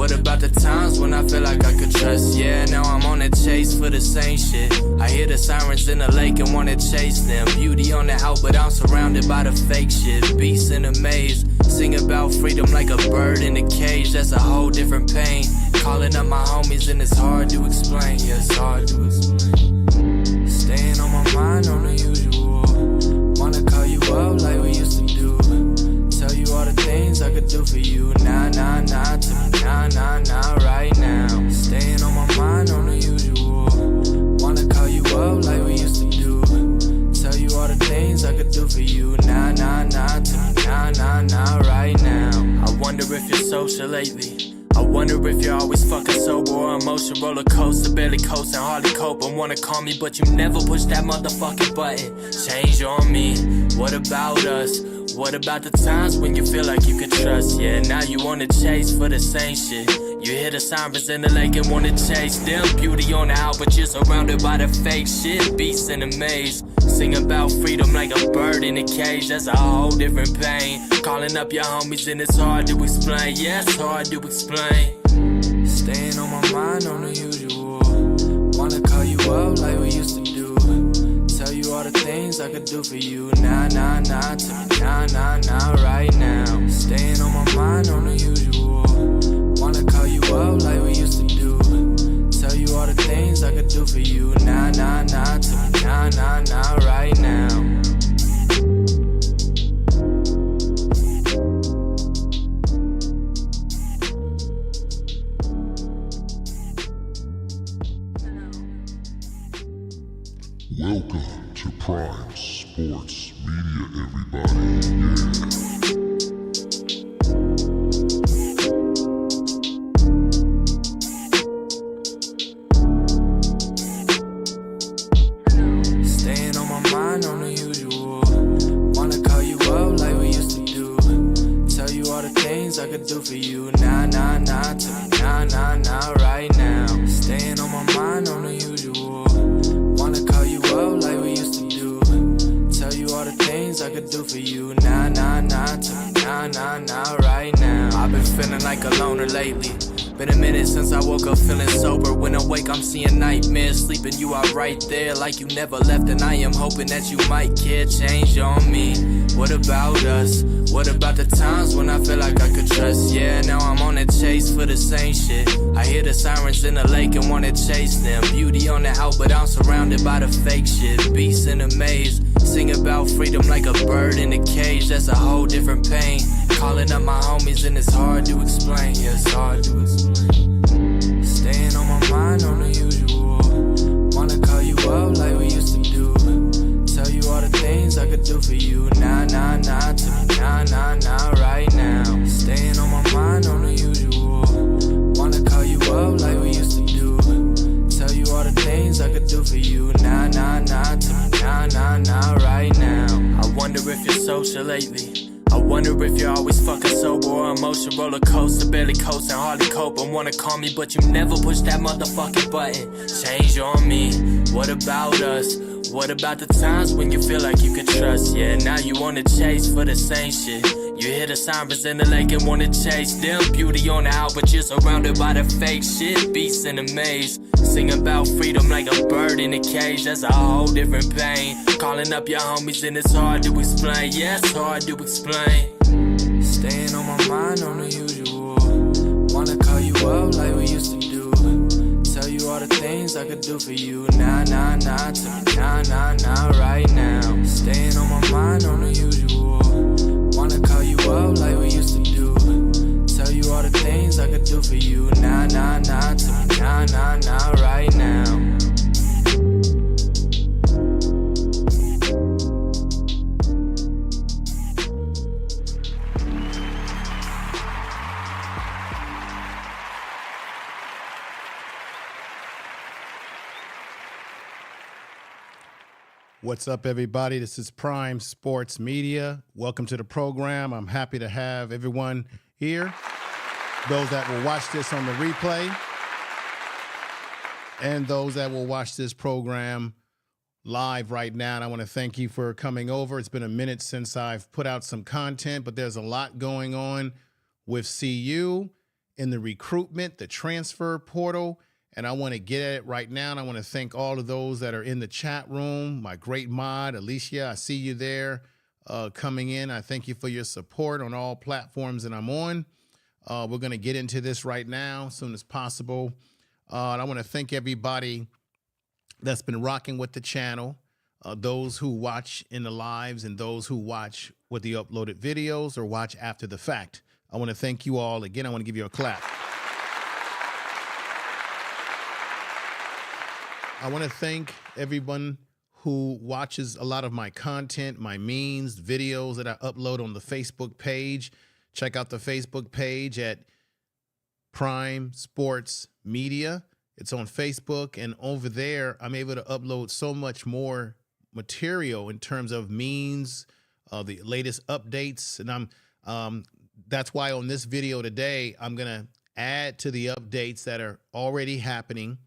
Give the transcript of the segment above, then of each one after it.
What about the times when I feel like I could trust? Yeah, now I'm on a chase for the same shit. I hear the sirens in the lake and wanna chase them. Beauty on the out, but I'm surrounded by the fake shit. Beasts in a maze, sing about freedom like a bird in a cage. That's a whole different pain. Calling up my homies and it's hard to explain. Yeah, it's hard to explain. Staying on my mind on the usual. Wanna call you up like we used to do. Tell you all the things I could do for you. Nah, nah, nah, to me, nah, nah, nah, right now. Staying on my mind on the usual. Wanna call you up like we used to do. Tell you all the things I could do for you. Nah, nah, nah, to me, nah, nah, nah, right now. I wonder if you're social lately. I wonder if you're always fucking sober or emotion roller coaster, barely coasting, hardly cope and wanna call me, but you never push that motherfucking button. Change on me. What about us? What about the times when you feel like you could trust? Yeah, now you wanna chase for the same shit. You hear the sirens in the lake and wanna chase them. Beauty on the out, but you're surrounded by the fake shit. Beasts in a maze, sing about freedom like a bird in a cage. That's a whole different pain. Calling up your homies and it's hard to explain. Yeah, it's hard to explain. Staying on my mind on the usual. Wanna call you up like we used to do. Tell you all the things I could do for you. Nah, nah, nah, to me, nah, nah, nah, right now. Staying on my mind on the usual. Wanna call you up like we used to do. Tell you all the things I could do for you. Nah, nah, nah, to me, nah, nah, nah, right now. Welcome to Prime Sports Media, everybody. Yeah. Staying on my mind on the usual. Wanna call you up like we used to do. Tell you all the things I could do for you. Nah, nah, nah, to me, nah, nah, nah, right now. Staying on my mind on the usual. Wanna call you up like we used to do. Tell you all the things I could do for you. Nah, nah, nah, to me, nah, nah, nah, right now. I've been feeling like a loner lately. Been a minute since I woke up feeling sober. When awake I'm seeing nightmares. Sleeping you are right there like you never left. And I am hoping that you might care. Change on me. What about us? What about the times when I feel like I could trust? Yeah, now I'm on a chase for the same shit. I hear the sirens in the lake and wanna chase them. Beauty on the out, but I'm surrounded by the fake shit. Beasts in a maze, sing about freedom like a bird in a cage. That's a whole different pain. Calling up my homies and it's hard to explain. Yeah, it's hard to explain. Staying on my mind on the usual. Wanna call you up like we used to do. Tell you all the things I could do for you. Nah, nah, nah, to me, nah, nah, nah, right now. Staying on my mind on the usual. Wanna call you up like we used to do. Tell you all the things I could do for you. Nah, nah, nah, to me, nah, nah, nah, right now. I wonder if you're social lately. I wonder if you're always fucking sober or emotion roller coaster, barely coasting, hardly cope and wanna call me, but you never push that motherfucking button. Change on me. What about us? What about the times when you feel like you could trust? Yeah, now you wanna chase for the same shit. You hear the sirens in the lake and wanna chase them. Beauty on the out, but you're surrounded by the fake shit. Beasts in a maze, sing about freedom like a bird in a cage. That's a whole different pain. Calling up your homies and it's hard to explain. Yeah, it's hard to explain. Staying on my mind on the usual. Wanna call you up like we used to do. Tell you all the things I could do for you. Nah, nah, nah, to me, nah, nah, nah, right now. Staying on my mind on the usual. Wanna call you up like we used to do. Tell you all the things I could do for you. Nah, nah, nah, to me, nah, nah, nah, right now. What's up, everybody? This is Prime Sports Media. Welcome to the program. I'm happy to have everyone here. Those that will watch this on the replay and those that will watch this program live right now. And I want to thank you for coming over. It's been a minute since I've put out some content, but there's a lot going on with CU in the recruitment, the transfer portal, and I want to get at it right now. And I want to thank all of those that are in the chat room. My great mod, Alicia, I see you there coming in. I thank you for your support on all platforms that I'm on. We're going to get into this right now as soon as possible. And I want to thank everybody that's been rocking with the channel, those who watch in the lives and those who watch with the uploaded videos or watch after the fact. I want to thank you all. Again, I want to give you a clap. I want to thank everyone who watches a lot of my content, my memes, videos that I upload on the Facebook page. Check out the Facebook page at Prime Sports Media. It's on Facebook, and over there, I'm able to upload so much more material in terms of memes, the latest updates, and that's why on this video today, I'm gonna add to the updates that are already happening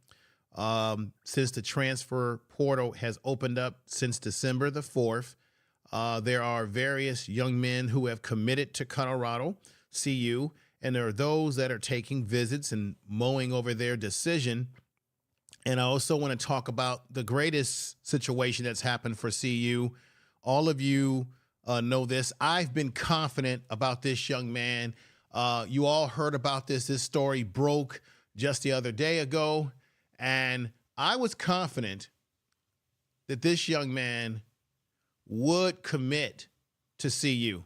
since the transfer portal has opened up since December the 4th. There are various young men who have committed to Colorado, CU, and there are those that are taking visits and mulling over their decision. And I also want to talk about the greatest situation that's happened for CU. All of you know this. I've been confident about this young man. You all heard about this. This story broke just the other day ago. And I was confident that this young man would commit to CU.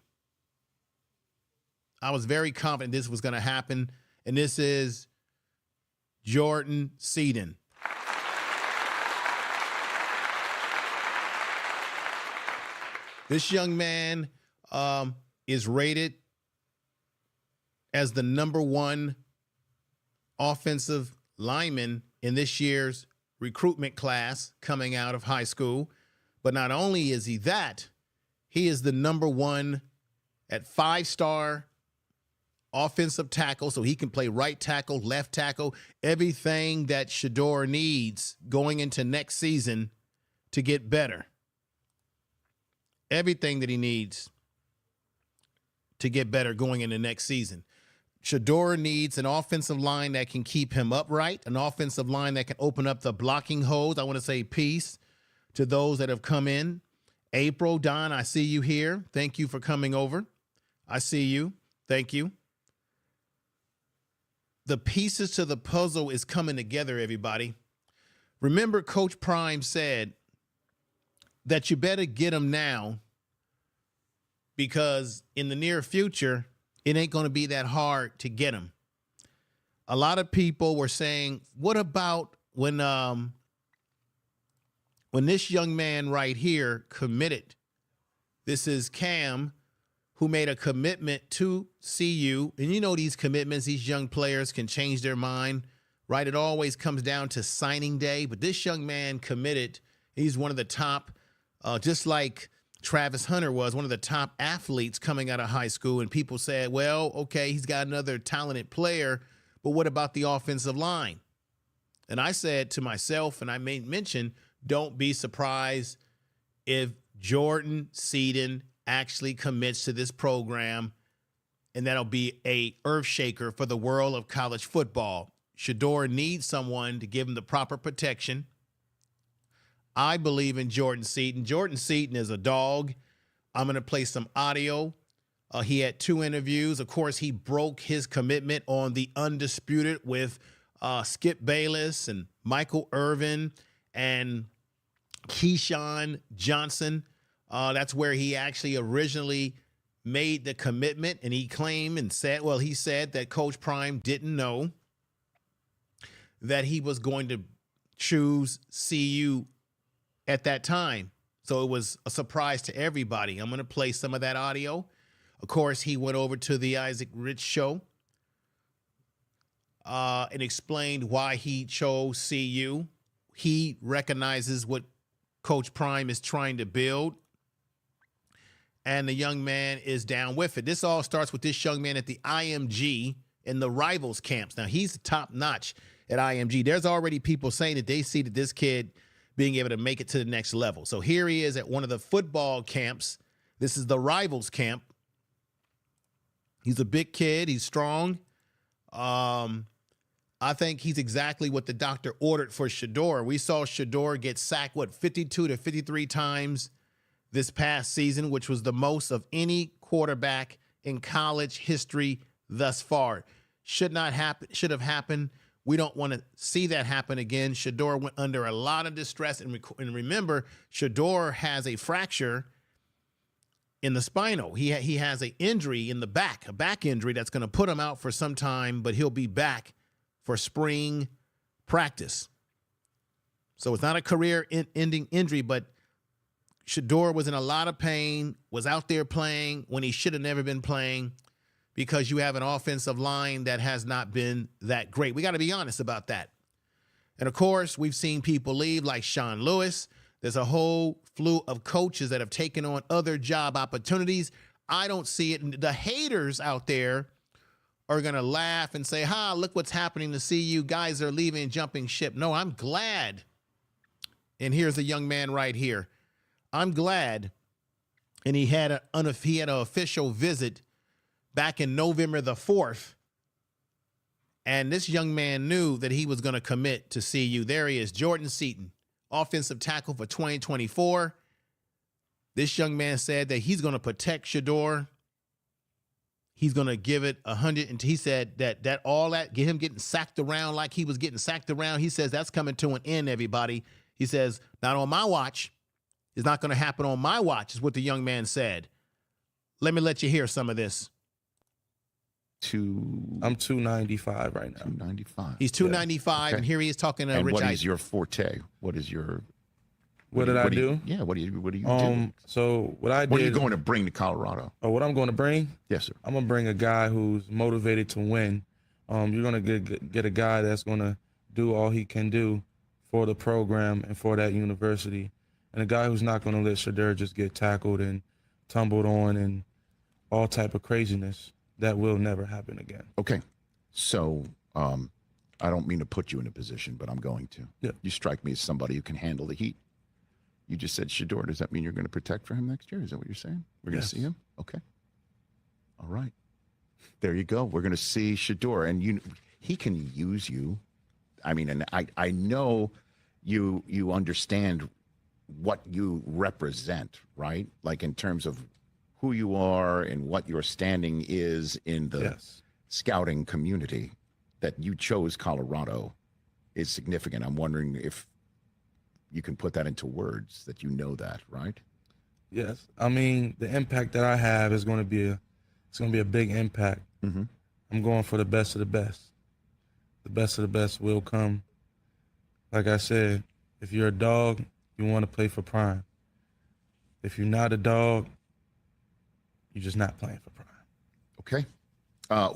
I was very confident this was going to happen. And this is Jordan Seaton. This young man is rated as the #1 offensive lineman in this year's recruitment class coming out of high school. But not only is he that, he is the #1 at 5-star offensive tackle, so he can play right tackle, left tackle, everything that Shedeur needs going into next season to get better. Everything that he needs to get better going into next season. Shedeur needs an offensive line that can keep him upright, an offensive line that can open up the blocking holes. I want to say peace to those that have come in. April, Don, I see you here. Thank you for coming over. I see you. Thank you. The pieces to the puzzle is coming together, everybody. Remember, Coach Prime said that you better get him now because in the near future, it ain't going to be that hard to get him. A lot of people were saying, what about when this young man right here committed? This is Cam, who made a commitment to CU. And you know these commitments, these young players can change their mind, right? It always comes down to signing day. But this young man committed. He's one of the top, just like Travis Hunter was, one of the top athletes coming out of high school. And people said, well, okay, he's got another talented player, but what about the offensive line? And I said to myself, and I made mention, don't be surprised if Jordan Seaton actually commits to this program, and that'll be a earth shaker for the world of college football. Shedeur needs someone to give him the proper protection. I believe in Jordan Seaton. Jordan Seaton is a dog. I'm going to play some audio. He had 2 interviews. Of course, he broke his commitment on the Undisputed with Skip Bayless and Michael Irvin and Keyshawn Johnson. That's where he actually originally made the commitment, and he claimed and said, well, he said that Coach Prime didn't know that he was going to choose CU at that time. So it was a surprise to everybody. I'm going to play some of that audio. Of course, he went over to the Isaac Rich show and explained why he chose CU. He recognizes what Coach Prime is trying to build, and the young man is down with it. This all starts with this young man at the IMG in the rivals camps. Now, he's top notch at IMG. There's already people saying that they see that this kid being able to make it to the next level. So here he is at one of the football camps. This is the rivals camp. He's a big kid. He's strong. I think he's exactly what the doctor ordered for Shedeur. We saw Shedeur get sacked, 52 to 53 times this past season, which was the most of any quarterback in college history thus far. Should have happened. We don't want to see that happen again. Shedeur went under a lot of distress. And remember, Shedeur has a fracture in the spinal. He has an injury in the back, a back injury that's going to put him out for some time, but he'll be back for spring practice. So it's not a career-ending injury, but Shedeur was in a lot of pain, was out there playing when he should have never been playing, because you have an offensive line that has not been that great. We got to be honest about that. And, of course, we've seen people leave like Sean Lewis. There's a whole slew of coaches that have taken on other job opportunities. I don't see it. The haters out there are going to laugh and say, look what's happening to CU. Guys are leaving and jumping ship. No, I'm glad. And here's a young man right here. I'm glad. And he had an official visit back in November the 4th. And this young man knew that he was going to commit to CU. There he is, Jordan Seaton, offensive tackle for 2024. This young man said that he's going to protect Shedeur. He's going to give it 100. And he said that get him getting sacked around like he was getting sacked around. He says that's coming to an end, everybody. He says, not on my watch. It's not going to happen on my watch, is what the young man said. Let me let you hear some of this. I'm 295 right now. 295. He's 295, Okay. and here he is talking to And Rich. what is your forte? What is your... What did I do? Yeah, what do you do? So what I did... What are you going to bring to Colorado? What I'm going to bring? Yes, sir. I'm going to bring a guy who's motivated to win. You're going to get a guy that's going to do all he can do for the program and for that university. And a guy who's not going to let Shedeur just get tackled and tumbled on and all type of craziness. That will never happen again. Okay. So I don't mean to put you in a position, but I'm going to. Yeah. You strike me as somebody who can handle the heat. You just said Shedeur. Does that mean you're going to protect for him next year? Is that what you're saying? We're going to see him? Okay. All right. There you go. We're going to see Shedeur. And he can use you. I mean, and I know you understand what you represent, right? Like in terms of who you are and what your standing is in the scouting community. That you chose Colorado is significant. I'm wondering if you can put that into words, that you know that, right? Yes. I mean, the impact that I have is going to be a big impact. Mm-hmm. I'm going for the best of the best. The best of the best will come. Like I said, if you're a dog, you want to play for Prime. If you're not a dog, you're just not playing for Prime. Okay.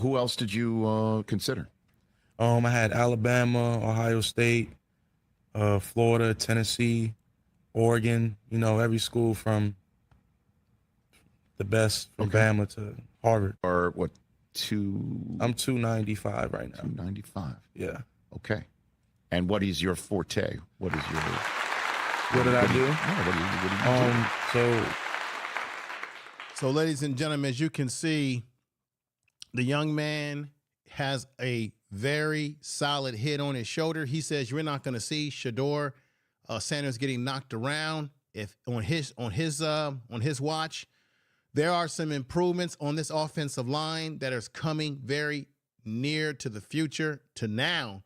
Who else did you consider? I had Alabama, Ohio State, Florida, Tennessee, Oregon. You know, every school from the best from Bama to Harvard. Or what? I'm 295 right now. 295. Yeah. Okay. And what is your forte? What is your... What did I do? Yeah, what do you do? So, ladies and gentlemen, as you can see, the young man has a very solid hit on his shoulder. He says you're not going to see Shedeur Sanders getting knocked around if on his watch. There are some improvements on this offensive line that is coming very near to the future to now.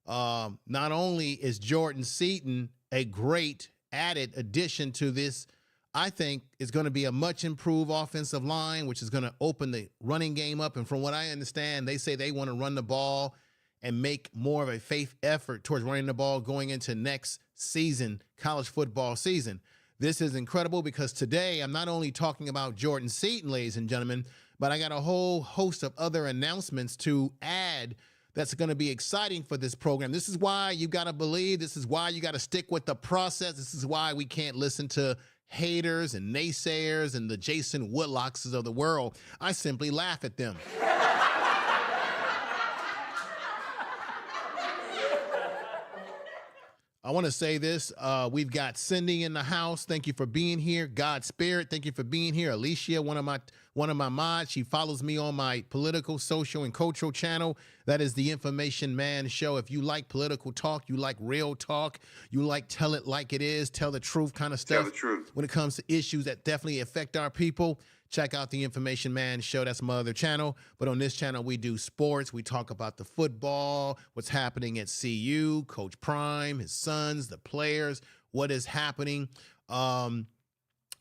Not only is Jordan Seaton a great added addition to this, I think it's going to be a much improved offensive line, which is going to open the running game up. And from what I understand, they say they want to run the ball and make more of a faith effort towards running the ball going into next season, college football season. This is incredible because today I'm not only talking about Jordan Seaton, ladies and gentlemen, but I got a whole host of other announcements to add that's going to be exciting for this program. This is why you got to believe. This is why you got to stick with the process. This is why we can't listen to haters and naysayers and the Jason Woodlockses of the world. I simply laugh at them. I want to say this. We've got Cindy in the house. Thank you for being here. God Spirit, thank you for being here. Alicia, one of my mods. She follows me on my political, social, and cultural channel. That is the Information Man Show. If you like political talk, you like real talk, you like tell it like it is, tell the truth kind of stuff. Tell the truth. When it comes to issues that definitely affect our people, check out the Information Man Show. That's my other channel. But on this channel, we do sports. We talk about the football, what's happening at CU, Coach Prime, his sons, the players, what is happening.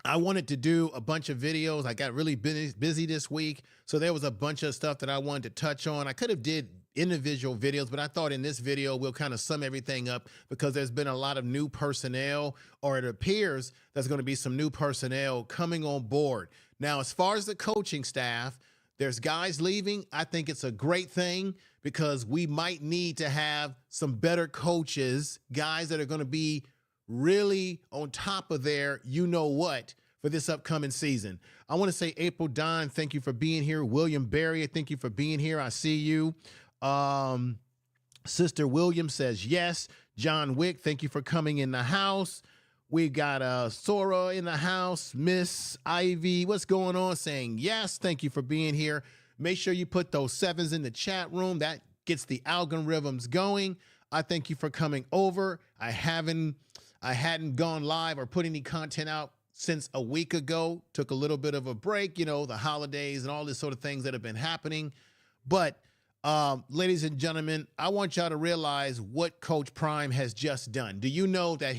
I wanted to do a bunch of videos. I got really busy this week, so there was a bunch of stuff that I wanted to touch on. I could have did individual videos, but I thought in this video we'll kind of sum everything up because there's been a lot of new personnel, or it appears there's going to be some new personnel coming on board. Now, as far as the coaching staff, there's guys leaving. I think it's a great thing because we might need to have some better coaches, guys that are going to be really on top of their you-know-what for this upcoming season. I want to say April Don, thank you for being here. William Berry, thank you for being here. I see you. Sister Williams says yes. John Wick, thank you for coming in the house. We got Sora in the house. Miss Ivy, what's going on? Saying yes, thank you for being here. Make sure you put those 7s in the chat room. That gets the algorithms going. I thank you for coming over. I hadn't gone live or put any content out since a week ago. Took a little bit of a break, you know, the holidays and all this sort of things that have been happening. But ladies and gentlemen, I want y'all to realize what Coach Prime has just done. Do you know that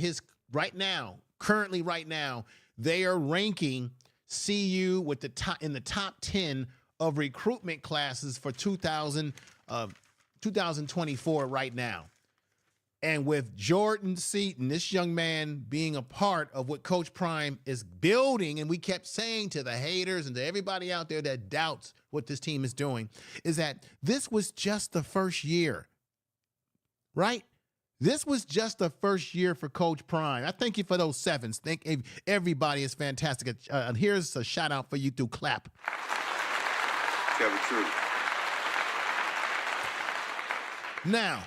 currently right now, they are ranking CU with in the top 10 of recruitment classes for 2024 right now. And with Jordan Seaton, this young man being a part of what Coach Prime is building, and we kept saying to the haters and to everybody out there that doubts what this team is doing, is that this was just the first year, right? This was just the first year for Coach Prime. I thank you for those 7s. Thank everybody is fantastic. Here's a shout out for you through clap. Tell the truth. Now,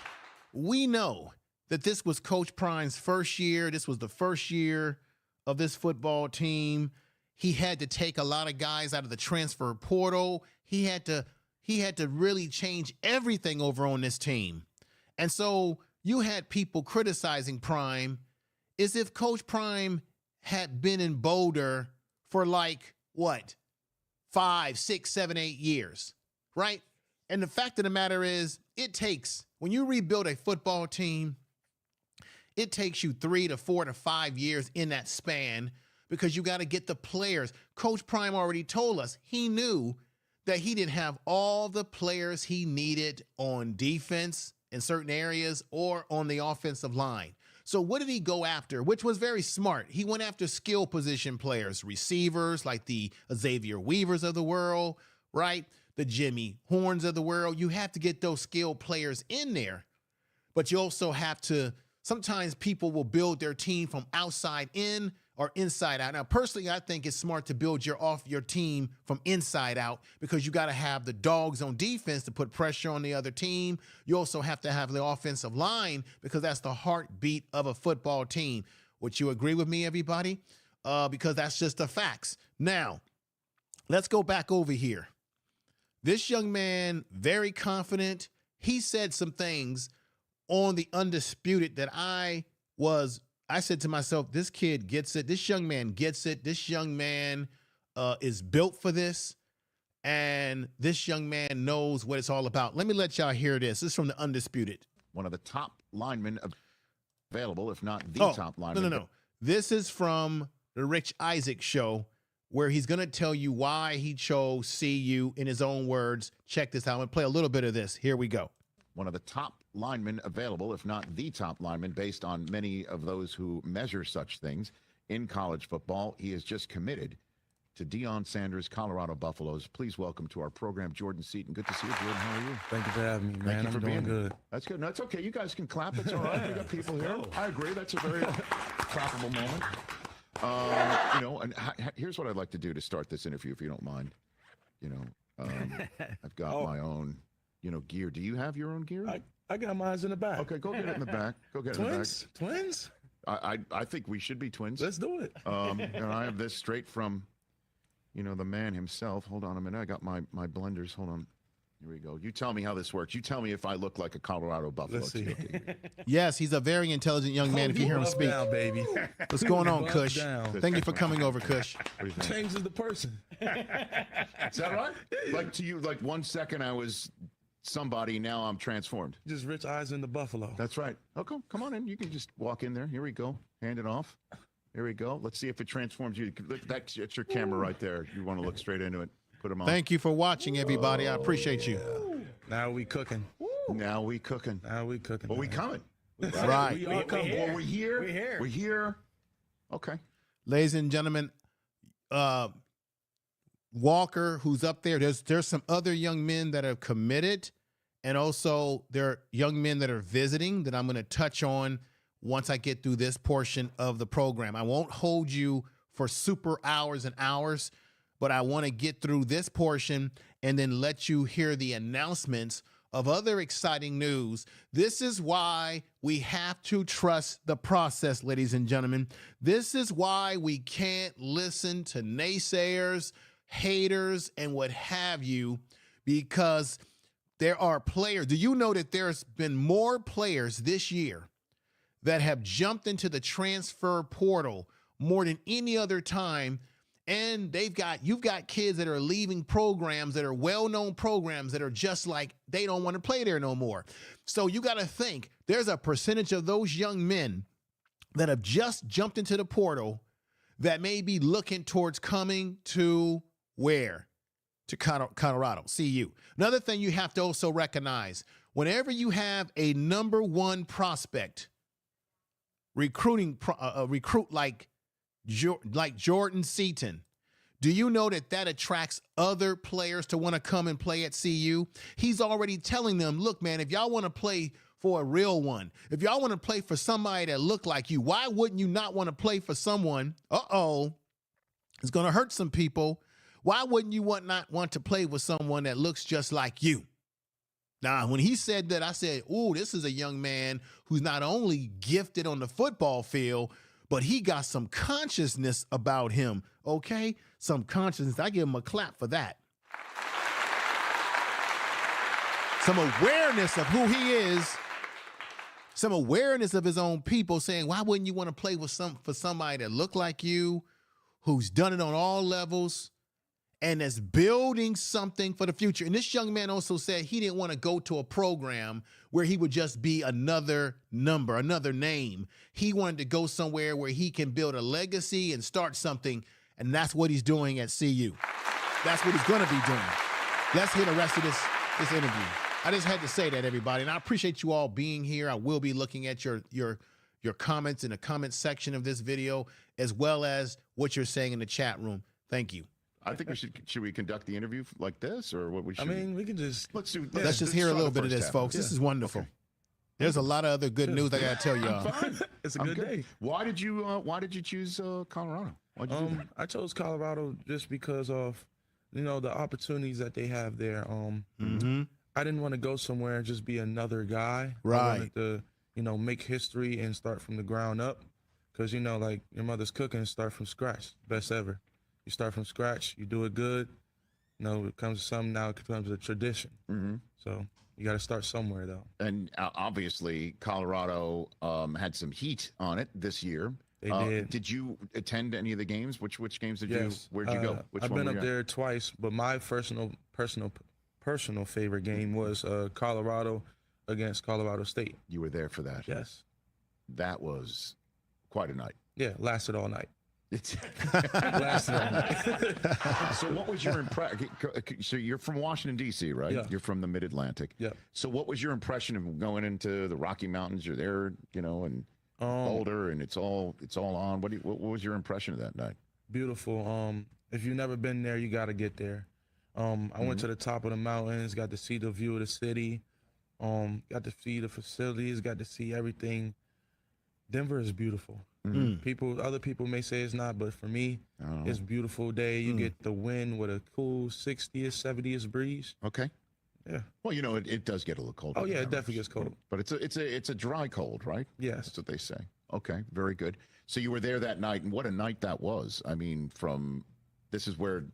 we know that this was Coach Prime's first year. This was the first year of this football team. He had to take a lot of guys out of the transfer portal. He had to really change everything over on this team. And so you had people criticizing Prime as if Coach Prime had been in Boulder for like, what, 5, 6, 7, 8 years, right? And the fact of the matter is, when you rebuild a football team, it takes you 3 to 4 to 5 years in that span because you got to get the players. Coach Prime already told us he knew that he didn't have all the players he needed on defense in certain areas or on the offensive line. So what did he go after, which was very smart? He went after skill position players, receivers like the Xavier Weavers of the world, right? The Jimmy Horns of the world. You have to get those skilled players in there, but you also have to, sometimes people will build their team from outside in or inside out. Now, personally, I think it's smart to build your team from inside out because you got to have the dogs on defense to put pressure on the other team. You also have to have the offensive line because that's the heartbeat of a football team. Would you agree with me, everybody? Because that's just the facts. Now, let's go back over here. This young man, very confident. He said some things on the Undisputed that I said to myself, this kid gets it. This young man gets it. This young man is built for this. And this young man knows what it's all about. Let me let y'all hear this. This is from the Undisputed. One of the top linemen available, if not the top lineman. No. This is from the Rich Eisen show where he's going to tell you why he chose CU in his own words. Check this out. I'm going to play a little bit of this. Here we go. One of the top linemen available, if not the top lineman, based on many of those who measure such things in college football. He is just committed to Deion Sanders, Colorado Buffaloes. Please welcome to our program, Jordan Seaton. Good to see you, Jordan. How are you? Thank you for having me, man. I'm doing good. That's good. No, it's okay. You guys can clap. It's all right. We got people here. I agree. That's a very clappable moment. Here's what I'd like to do to start this interview, if you don't mind. I've got my own, gear. Do you have your own gear? I got mine in the back. Okay, go get it in the back. Go get it in the back. Twins? I think we should be twins. Let's do it. And I have this straight from, the man himself. Hold on a minute. I got my blenders. Hold on. Here we go. You tell me how this works. You tell me if I look like a Colorado Buffalo. Let's see. Yes, he's a very intelligent young man if you hear him speak. Down, baby. What's going on, Kush? Down. Thank you for coming over, Kush. What do you think? Changes the person. Is that right? Like to you, like 1 second I was somebody, now I'm transformed. Just Rich Eisen the Buffalo. That's right. Okay, come on in. You can just walk in there. Here we go. Hand it off. Here we go. Let's see if it transforms you. That's your camera right there. You want to look straight into it. Put them on. Thank you for watching, everybody. I appreciate you. Now we cooking. Now we cooking. Now we cooking. Well, we coming. Right. We are coming. Well, we here. We're here. Okay. Ladies and gentlemen, Walker, who's up there, there's some other young men that are committed, and also there are young men that are visiting that I'm going to touch on once I get through this portion of the program. I won't hold you for super hours and hours, but I want to get through this portion and then let you hear the announcements of other exciting news. This is why we have to trust the process, ladies and gentlemen. This is why we can't listen to naysayers, haters, and what have you, because there are players. Do you know that there's been more players this year that have jumped into the transfer portal more than any other time? And you've got kids that are leaving programs that are well-known programs that are just like, they don't want to play there no more. So you got to think, there's a percentage of those young men that have just jumped into the portal that may be looking towards coming to where? To Colorado, CU. Another thing you have to also recognize, whenever you have a number one prospect, recruit like Jordan Seaton, do you know that attracts other players to want to come and play at CU? He's already telling them, look, man, if y'all want to play for a real one, if y'all want to play for somebody that look like you, why wouldn't you not want to play for someone? It's going to hurt some people. Why wouldn't you not want to play with someone that looks just like you? Now, when he said that, I said, oh, this is a young man who's not only gifted on the football field, but he got some consciousness about him, okay? Some consciousness. I give him a clap for that. Some awareness of who he is, some awareness of his own people, saying, why wouldn't you want to play with for somebody that look like you, who's done it on all levels, and is building something for the future? And this young man also said he didn't want to go to a program where he would just be another number, another name. He wanted to go somewhere where he can build a legacy and start something, and that's what he's doing at CU. That's what he's going to be doing. Let's hear the rest of this interview. I just had to say that, everybody, and I appreciate you all being here. I will be looking at your comments in the comment section of this video, as well as what you're saying in the chat room. Thank you. I think we should we conduct the interview like this, or what we should? I mean, we can just let's just hear a little bit of this, folks. This is wonderful. Okay. There's a lot of other good news I gotta tell y'all. It's a good day. Why did you choose Colorado? I chose Colorado just because of the opportunities that they have there. I didn't want to go somewhere and just be another guy. Right. I wanted to make history and start from the ground up, because like your mother's cooking, start from scratch, best ever. You start from scratch, you do it good. It comes to something, now it becomes a tradition. So you got to start somewhere, though. And obviously, Colorado had some heat on it this year. They did. Did you attend any of the games? Which games did you? Where'd you go? I've been up there twice, but my personal favorite game was Colorado against Colorado State. You were there for that. Yes. That was quite a night. Yeah, lasted all night. Lasted all night. So what was your impression? So you're from Washington, D.C., right? Yeah. You're from the Mid-Atlantic. Yeah. So what was your impression of going into the Rocky Mountains? You're there, and Boulder, and it's all on. What was your impression of that night? Beautiful. If you've never been there, you got to get there. I went to the top of the mountains, got to see the view of the city, got to see the facilities, got to see everything. Denver is beautiful. Other people may say it's not, but for me, it's a beautiful day. You get the wind with a cool 60th, 70th breeze. Okay. Yeah. Well, you know, it does get a little cold. Oh yeah, it definitely gets cold. But it's a dry cold, right? Yes. That's what they say. Okay, very good. So you were there that night, and what a night that was. I mean, this is where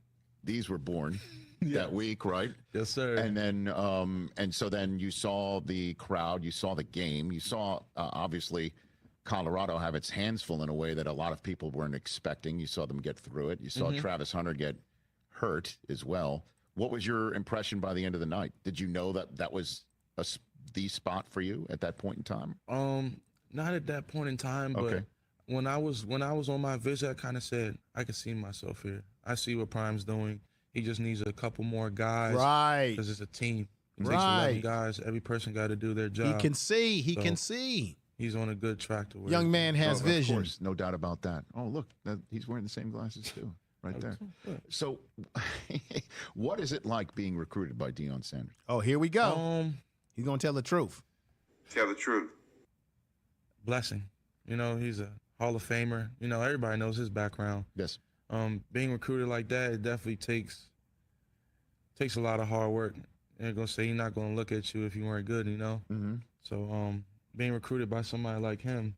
these were born that week, right? Yes, sir. And then and so then you saw the crowd, you saw the game, you saw obviously Colorado have its hands full in a way that a lot of people weren't expecting. You saw them get through it. You saw Travis Hunter get hurt as well. What was your impression by the end of the night? Did you know that was the spot for you at that point in time? Not at that point in time, but Okay. when I was on my visit, I kind of said I could see myself here. I see what Prime's doing. He just needs a couple more guys, Right. Because it's a team. It takes Right. 11 guys. Every person got to do their job. He can see. He So- can see. He's on a good track to where Young man has Of vision. course, no doubt about that. Oh, look, he's wearing the same glasses too, right there. So, what is it like being recruited by Deion Sanders? Oh, here we go. He's gonna tell the truth. Tell the truth. blessing. You know, he's a Hall of Famer. You know, everybody knows his background. Yes. Being recruited like that, it definitely takes a lot of hard work. They're gonna say he's not gonna look at you if you weren't good, you know. Mm-hmm. So being recruited by somebody like him,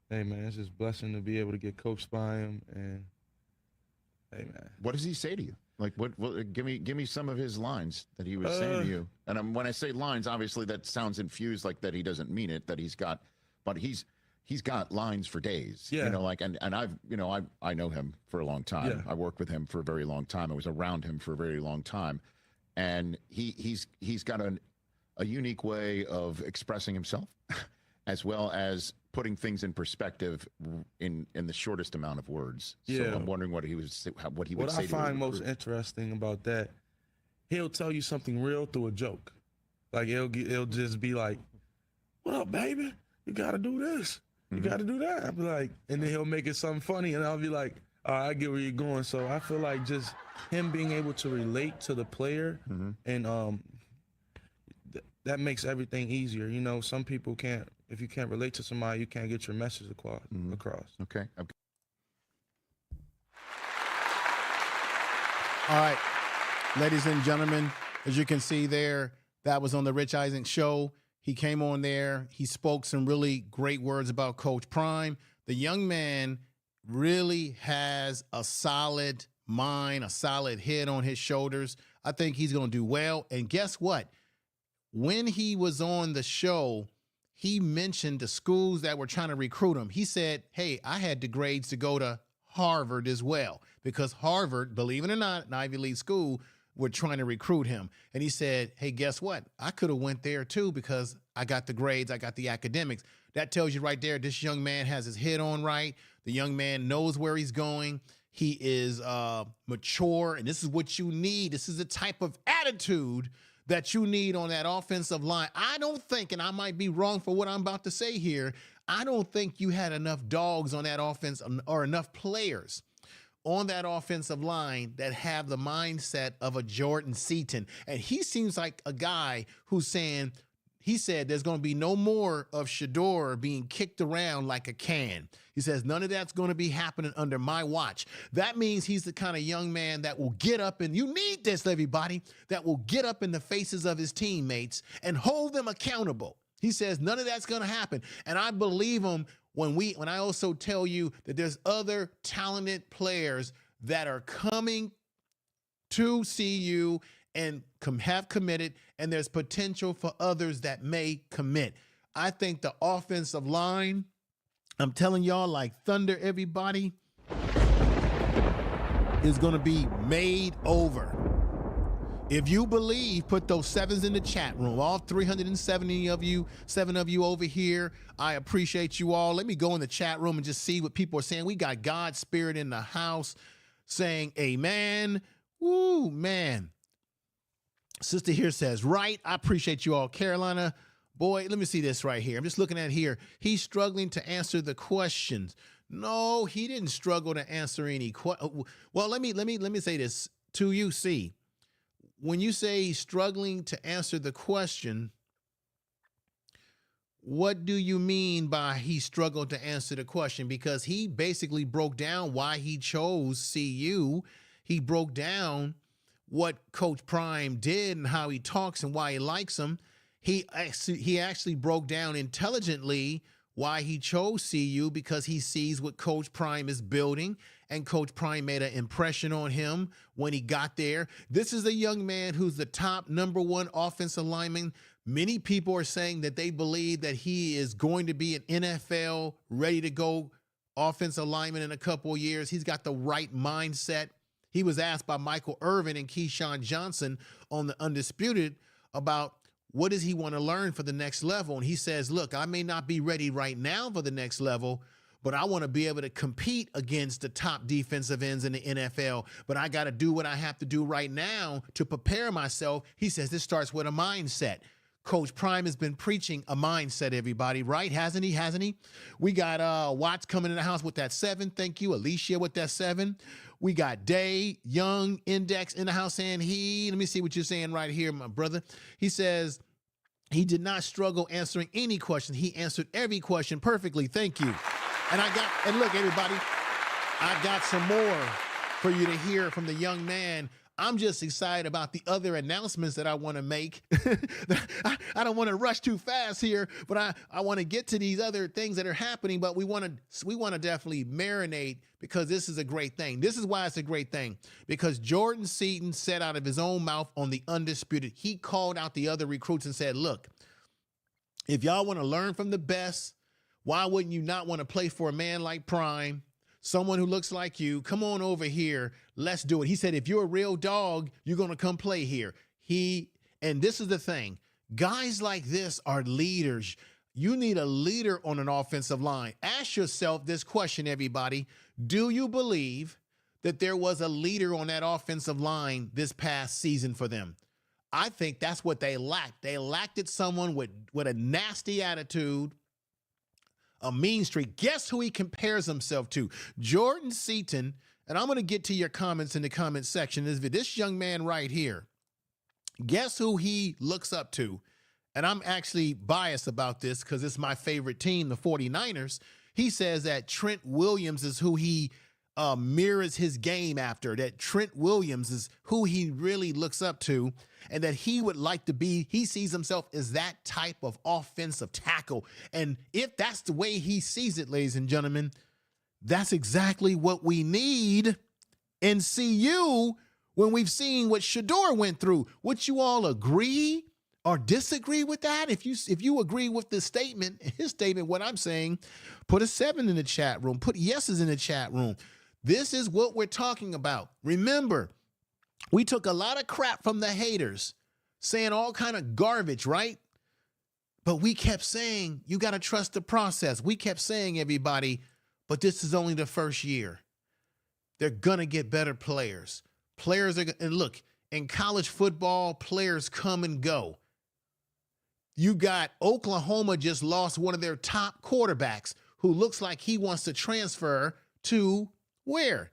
hey man, it's just a blessing to be able to get coached by him. And hey man, What does he say to you? Like, what give me some of his lines that he was saying to you. And when I say lines, obviously that sounds infused, like that he doesn't mean it. That he's got, but he's got lines for days. Yeah. You know, like and I know him for a long time. Yeah. I worked with him for a very long time. I was around him for a very long time, and he's got a unique way of expressing himself, as well as putting things in perspective in the shortest amount of words. So Yeah. I'm wondering what he would say to what I find most interesting about that, he'll tell you something real through a joke. Like he'll just be like, "What up, baby? You got to do this. You got to do that." I'll be like, and then he'll make it something funny, and I'll be like, "All right, I get where you're going." So I feel like just him being able to relate to the player, and that makes everything easier. You know, some people can't. If you can't relate to somebody, you can't get your message across. Okay. All right, ladies and gentlemen, as you can see there, that was on the Rich Eisen show. He came on there. He spoke some really great words about Coach Prime. The young man really has a solid mind, a solid head on his shoulders. I think he's going to do well. And guess what? When he was on the show, he mentioned the schools that were trying to recruit him. He said, hey, I had the grades to go to Harvard as well, because Harvard, believe it or not, an Ivy League school, were trying to recruit him. And he said, hey, guess what? I could have went there too because I got the grades, I got the academics. That tells you right there, this young man has his head on right. The young man knows where he's going. He is mature, and this is what you need. This is the type of attitude that you need on that offensive line. I don't think, and I might be wrong for what I'm about to say here, I don't think you had enough dogs on that offense or enough players on that offensive line that have the mindset of a Jordan Seaton. And he seems like a guy who's saying, he said there's going to be no more of Shedeur being kicked around like a can. He says none of that's going to be happening under my watch. That means he's the kind of young man that will get up, and you need this, everybody, that will get up in the faces of his teammates and hold them accountable. He says none of that's going to happen. And I believe him when I also tell you that there's other talented players that are coming to CU and have committed, and there's potential for others that may commit. I think the offensive line, I'm telling y'all like thunder, everybody, is going to be made over. If you believe, put those sevens in the chat room. All 370 of you, 7 of you over here, I appreciate you all. Let me go in the chat room and just see what people are saying. We got God's Spirit in the house saying amen. Woo, man. Sister here says, right. I appreciate you all. Carolina, boy, let me see this right here. I'm just looking at here. He's struggling to answer the questions. No, he didn't struggle to answer any questions. Well, let me say this to you. See, when you say he's struggling to answer the question, what do you mean by he struggled to answer the question? Because he basically broke down why he chose CU. He broke down what Coach Prime did and how he talks and why he likes him, he actually broke down intelligently why he chose CU, because he sees what Coach Prime is building, and Coach Prime made an impression on him when he got there. This is a young man who's the top #1 offensive lineman. Many people are saying that they believe that he is going to be an NFL ready to go offensive lineman in a couple of years. He's got the right mindset. He was asked by Michael Irvin and Keyshawn Johnson on the Undisputed about what does he want to learn for the next level. And he says, look, I may not be ready right now for the next level, but I want to be able to compete against the top defensive ends in the NFL. But I got to do what I have to do right now to prepare myself. He says this starts with a mindset. Coach Prime has been preaching a mindset, everybody, right? Hasn't he? We got Watts coming in the house with that 7. Thank you. Alicia with that 7. We got Day, Young, Index in the house saying let me see what you're saying right here, my brother. He says he did not struggle answering any question. He answered every question perfectly. Thank you. And look, everybody, I got some more for you to hear from the young man. I'm just excited about the other announcements that I want to make. I don't want to rush too fast here, but I want to get to these other things that are happening, but we want to definitely marinate, because this is a great thing. This is why it's a great thing, because Jordan Seaton said out of his own mouth on the Undisputed, he called out the other recruits and said, look, if y'all want to learn from the best, why wouldn't you not want to play for a man like Prime? Someone who looks like you, come on over here. Let's do it. He said, if you're a real dog, you're going to come play here. And this is the thing. Guys like this are leaders. You need a leader on an offensive line. Ask yourself this question, everybody. Do you believe that there was a leader on that offensive line this past season for them? I think that's what they lacked. They lacked someone with a nasty attitude, a mean streak. Guess who he compares himself to? Jordan Seaton. And I'm going to get to your comments in the comment section. This young man right here, guess who he looks up to? And I'm actually biased about this because it's my favorite team, the 49ers. He says that Trent Williams is who he mirrors his game after, that Trent Williams is who he really looks up to, and that he would like to be. He sees himself as that type of offensive tackle. And if that's the way he sees it, ladies and gentlemen, that's exactly what we need in CU when we've seen what Shedeur went through. Would you all agree or disagree with that? If you agree with his statement, what I'm saying, put a 7 in the chat room. Put yeses in the chat room. This is what we're talking about. Remember, we took a lot of crap from the haters, saying all kind of garbage, right? But we kept saying, you got to trust the process. We kept saying, everybody, but this is only the first year. They're going to get better players. And look, in college football, players come and go. You got Oklahoma just lost one of their top quarterbacks who looks like he wants to transfer to where?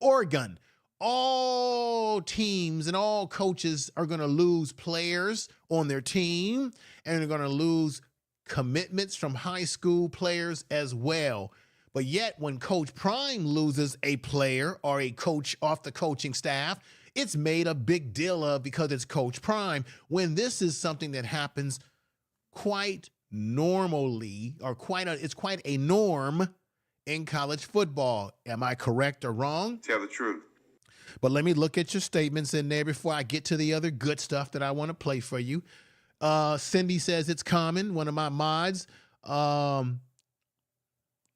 Oregon. All teams and all coaches are going to lose players on their team, and they're going to lose commitments from high school players as well. But yet when Coach Prime loses a player or a coach off the coaching staff, it's made a big deal of because it's Coach Prime, when this is something that happens quite normally, or it's quite a norm in college football. Am I correct or wrong? Tell the truth. But let me look at your statements in there before I get to the other good stuff that I want to play for you. Cindy says it's common, one of my mods.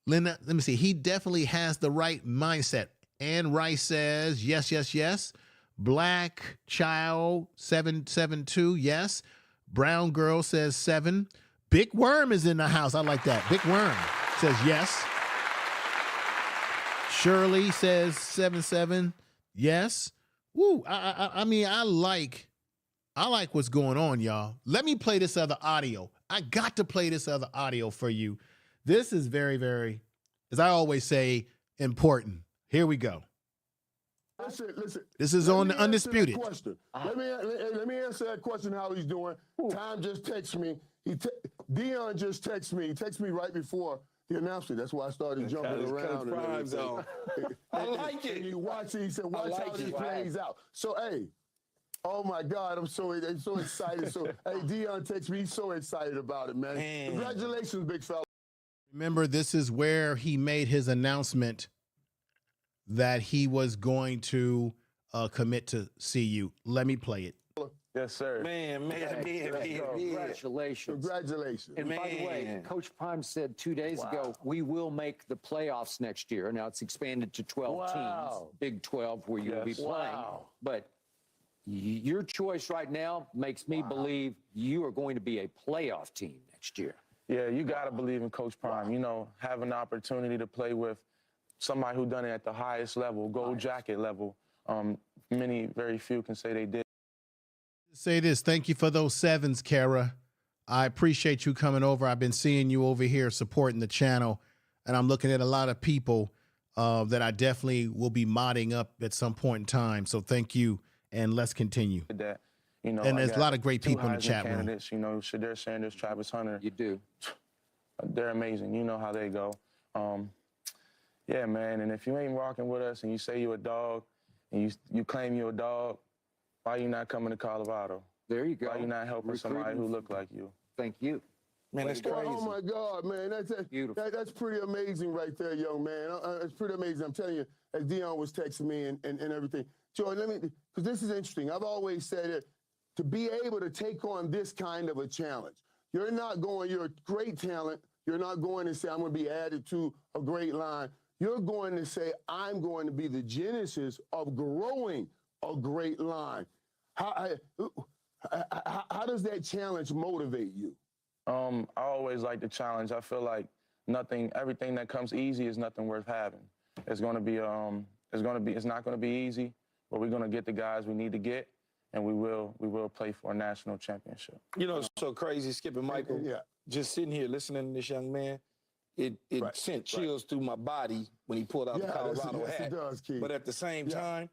Linda, let me see. He definitely has the right mindset. Ann Rice says, yes, yes, yes. Black Child 772, yes. Brown Girl says 7. Big Worm is in the house. I like that. Big Worm says yes. Shirley says 77, yes. Woo, I mean, I like what's going on, y'all. Let me play this other audio. I got to play this other audio for you. This is very, very, as I always say, important. Here we go. Listen. This is on the Undisputed. Let me answer that question, how he's doing. Tom just texted me. Deion just texted me. He texted me right before he announced it. That's why I started jumping around. I like it. And you watch it. He said, watch how this plays out. So, hey, Oh my God, I'm so excited. So hey, Deion texts me, he's so excited about it, man. Congratulations, big fella. Remember, this is where he made his announcement that he was going to commit to CU. Let me play it. Yes, sir. Man. Congratulations. Congratulations. And by the way, Coach Prime said 2 days ago, we will make the playoffs next year. Now it's expanded to 12 teams, Big 12, where you'll be playing. But your choice right now makes me believe you are going to be a playoff team next year. Yeah, you got to believe in Coach Prime. You know, have an opportunity to play with somebody who done it at the highest level, gold jacket level. Very few can say they did. Say this. Thank you for those sevens, Kara. I appreciate you coming over. I've been seeing you over here supporting the channel, and I'm looking at a lot of people that I definitely will be modding up at some point in time. So thank you, and let's continue. That, you know, and there's a lot of great people in the chat room. You know, Shedeur Sanders, Travis Hunter. You do. They're amazing. You know how they go. Yeah, man. And if you ain't rocking with us and you say you're a dog and you claim you're a dog, why you not coming to Colorado? There you go. Why you not helping somebody who look like you? Thank you. Man, that's crazy. Oh my God, man, that's pretty amazing right there, young man. It's pretty amazing. I'm telling you, as Deion was texting me and everything. Jordan, because this is interesting. I've always said it, to be able to take on this kind of a challenge. You're a great talent. You're not going to say, I'm going to be added to a great line. You're going to say, I'm going to be the genesis of growing a great line. How does that challenge motivate you? I always like the challenge. I feel like everything that comes easy is nothing worth having. It's not going to be easy, but we're going to get the guys we need to get, and we will play for a national championship. You know, it's so crazy, Skip and Michael. Yeah. Just sitting here listening to this young man, it sent chills through my body when he pulled out the Colorado hat. It does, Keith. But at the same time,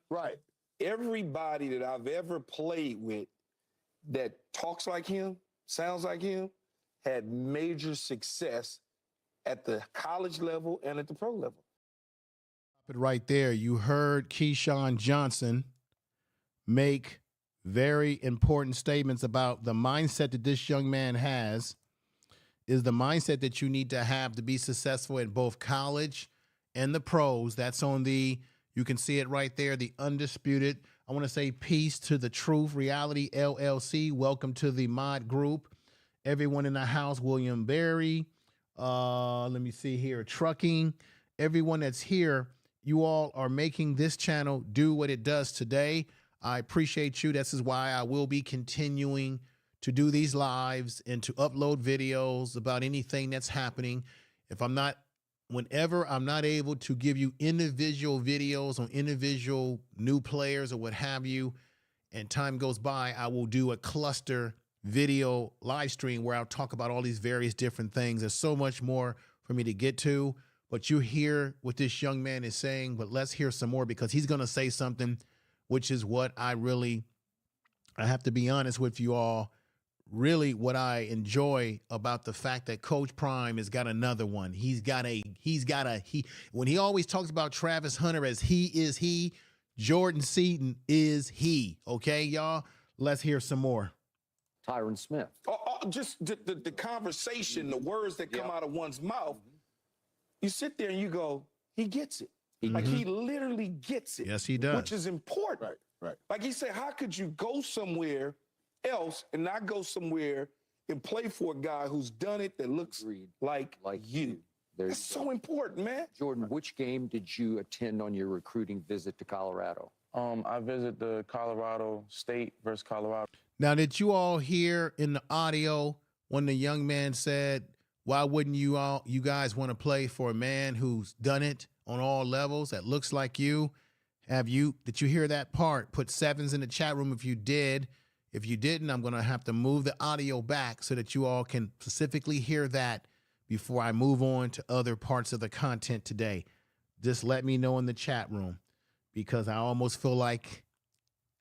everybody that I've ever played with that talks like him, sounds like him, had major success at the college level and at the pro level. Right there, you heard Keyshawn Johnson make very important statements about the mindset that this young man has is the mindset that you need to have to be successful in both college and the pros. That's on you can see it right there, the Undisputed. I want to say peace to the Truth Reality LLC. Welcome to the mod group. Everyone in the house, William Berry. Let me see here, Trucking. Everyone that's here, you all are making this channel do what it does today. I appreciate you. This is why I will be continuing to do these lives and to upload videos about anything that's happening. Whenever I'm not able to give you individual videos on individual new players or what have you, and time goes by, I will do a cluster video live stream where I'll talk about all these various different things. There's so much more for me to get to, but you hear what this young man is saying, but let's hear some more because he's going to say something, which is what I have to be honest with you all, really what I enjoy about the fact that Coach Prime has got another one. When he always talks about Travis Hunter as he, Jordan Seaton is he. Okay, y'all, let's hear some more. Tyron Smith. Just the conversation, the words that come out of one's mouth, you sit there and you go, he gets it. Like he literally gets it. Yes, he does. Which is important. Right. Like he said, how could you go somewhere else and not go somewhere and play for a guy who's done it that looks like you? That's so important, man. Jordan, which game did you attend on your recruiting visit to Colorado? I visited the Colorado State versus Colorado. Now, did you all hear in the audio when the young man said, why wouldn't you guys want to play for a man who's done it on all levels that looks like you? Did you hear that part? Put sevens in the chat room if you did. If you didn't, I'm going to have to move the audio back so that you all can specifically hear that before I move on to other parts of the content today. Just let me know in the chat room because I almost feel like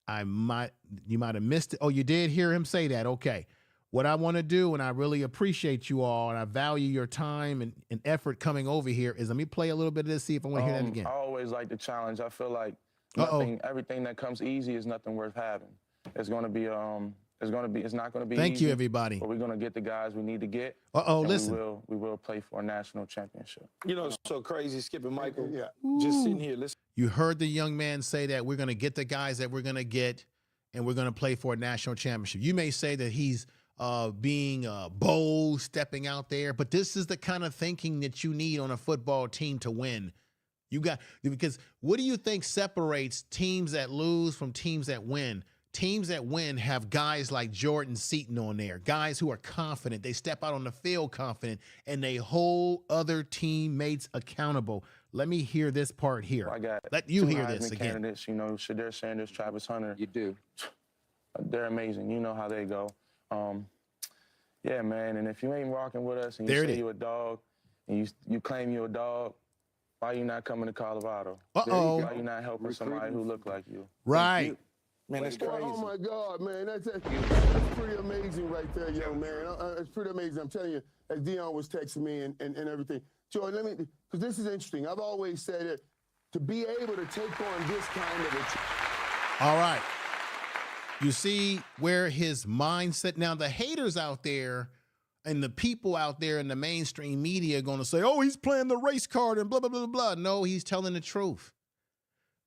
you might have missed it. Oh, you did hear him say that. Okay. What I want to do, and I really appreciate you all, and I value your time and effort coming over here, is let me play a little bit of this, see if I want to hear that again. I always like the challenge. I feel like everything that comes easy is nothing worth having. It's going to be it's not going to be Thank easy, you, everybody. but we're going to get the guys we need to get. Uh-oh, and listen. we will play for a national championship. You know, it's so crazy, Skip and Michael. Yeah. Just sitting here listening. You heard the young man say that we're going to get the guys that we're going to get, and we're going to play for a national championship. You may say that he's being bold, stepping out there, but this is the kind of thinking that you need on a football team to win. Because what do you think separates teams that lose from teams that win? Teams that win have guys like Jordan Seaton on there, guys who are confident. They step out on the field confident, and they hold other teammates accountable. Let me hear this part here. I got Let you two hear Heisman this again. candidates, you know, Shedeur Sanders, Travis Hunter. You do. They're amazing. You know how they go. Yeah, man. And if you ain't rocking with us and you say you're a dog and you claim you're a dog, why you not coming to Colorado? Uh-oh. Why you not helping somebody who look like you? Right. Man, that's crazy. Oh my God, man, that's pretty amazing right there, young man. It's pretty amazing. I'm telling you, as Deion was texting me and everything. Jordan, because this is interesting. I've always said that to be able to take on this kind of a. All right. You see where his mindset. Now, the haters out there and the people out there in the mainstream media are going to say, oh, he's playing the race card and blah, blah, blah, blah. No, he's telling the truth.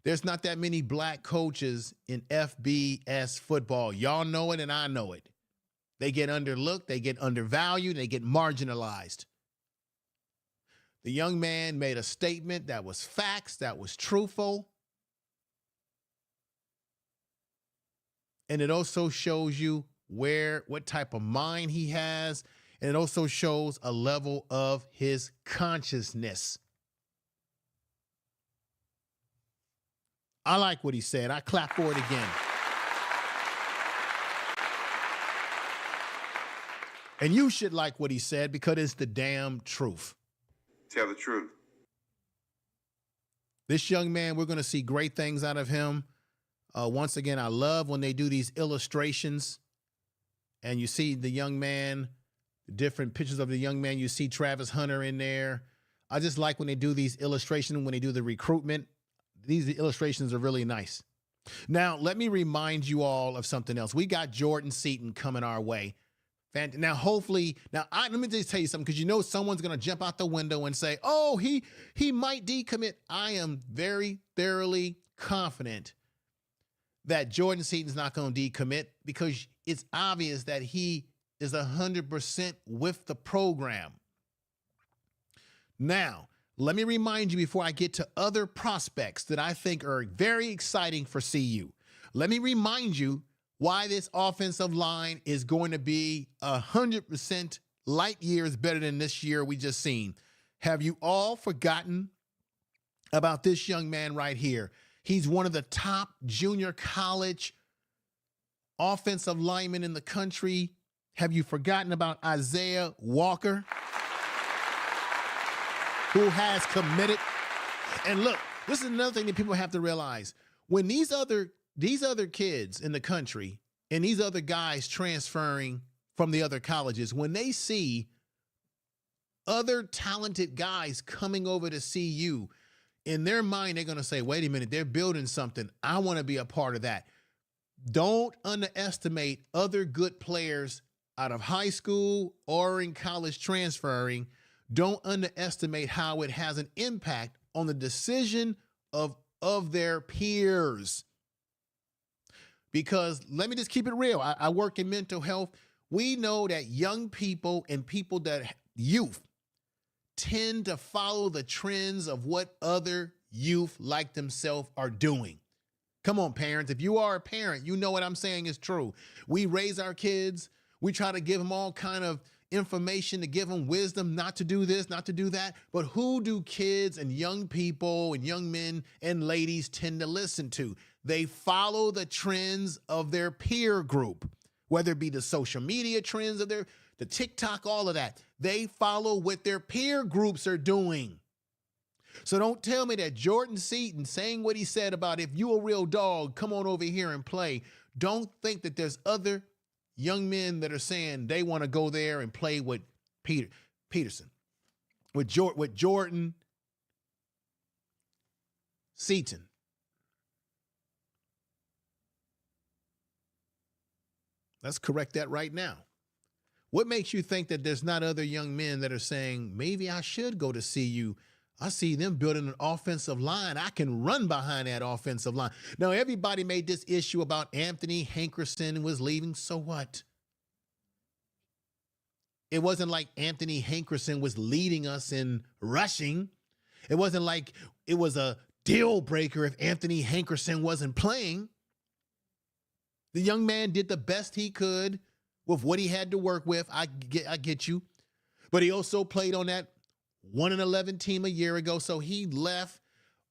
There's not that many black coaches in FBS football. Y'all know it, and I know it. They get underlooked, they get undervalued, they get marginalized. The young man made a statement that was facts, that was truthful. And it also shows you what type of mind he has, and it also shows a level of his consciousness. I like what he said. I clap for it again. And you should like what he said because it's the damn truth. Tell the truth. This young man, we're going to see great things out of him. Once again, I love when they do these illustrations and you see the young man, different pictures of the young man. You see Travis Hunter in there. I just like when they do these illustrations, when they do the recruitment. These illustrations are really nice. Now, let me remind you all of something else. We got Jordan Seaton coming our way. Now, hopefully, let me just tell you something, because you know someone's going to jump out the window and say, oh, he might decommit. I am very thoroughly confident that Jordan Seaton's not going to decommit because it's obvious that he is 100% with the program. Now, let me remind you before I get to other prospects that I think are very exciting for CU. Let me remind you why this offensive line is going to be 100% light years better than this year we just seen. Have you all forgotten about this young man right here? He's one of the top junior college offensive linemen in the country. Have you forgotten about Isaiah Walker, who has committed? And look, this is another thing that people have to realize. When these other kids in the country and these other guys transferring from the other colleges, when they see other talented guys coming over to CU, in their mind, they're going to say, wait a minute, they're building something. I want to be a part of that. Don't underestimate other good players out of high school or in college transferring. Don't underestimate how it has an impact on the decision of their peers. Because let me just keep it real. I work in mental health. We know that young people and people that youth tend to follow the trends of what other youth like themselves are doing. Come on, parents. If you are a parent, you know what I'm saying is true. We raise our kids. We try to give them all kind of information, to give them wisdom, not to do this, not to do that. But who do kids and young people and young men and ladies tend to listen to? They follow the trends of their peer group, whether it be the social media trends of the TikTok, all of that. They follow what their peer groups are doing. So don't tell me that Jordan Seaton saying what he said about if you a real dog, come on over here and play. Don't think that there's other young men that are saying they want to go there and play with Peterson, with Jordan Seaton. Let's correct that right now. What makes you think that there's not other young men that are saying, maybe I should go to CU? I see them building an offensive line. I can run behind that offensive line. Now, everybody made this issue about Anthony Hankerson was leaving. So what? It wasn't like Anthony Hankerson was leading us in rushing. It wasn't like it was a deal breaker if Anthony Hankerson wasn't playing. The young man did the best he could with what he had to work with. I get you. But he also played on that 1-11 team a year ago, so he left.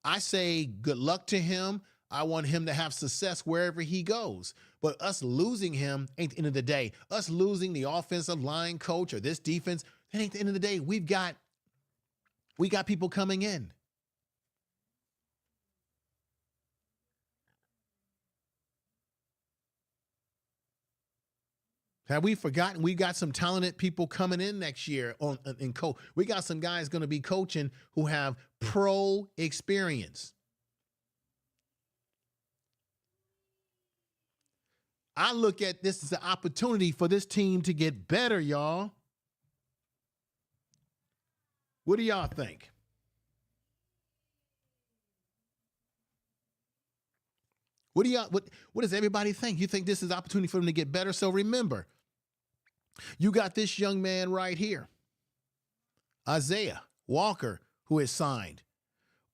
I say good luck to him. I want him to have success wherever he goes. But us losing him ain't the end of the day. Us losing the offensive line coach or this defense, that ain't the end of the day. We got people coming in. Have we forgotten we got some talented people coming in next year in coach? We got some guys going to be coaching who have pro experience. I look at this as an opportunity for this team to get better, y'all. What do y'all think? What does everybody think? You think this is an opportunity for them to get better? So remember, you got this young man right here, Isaiah Walker, who is signed.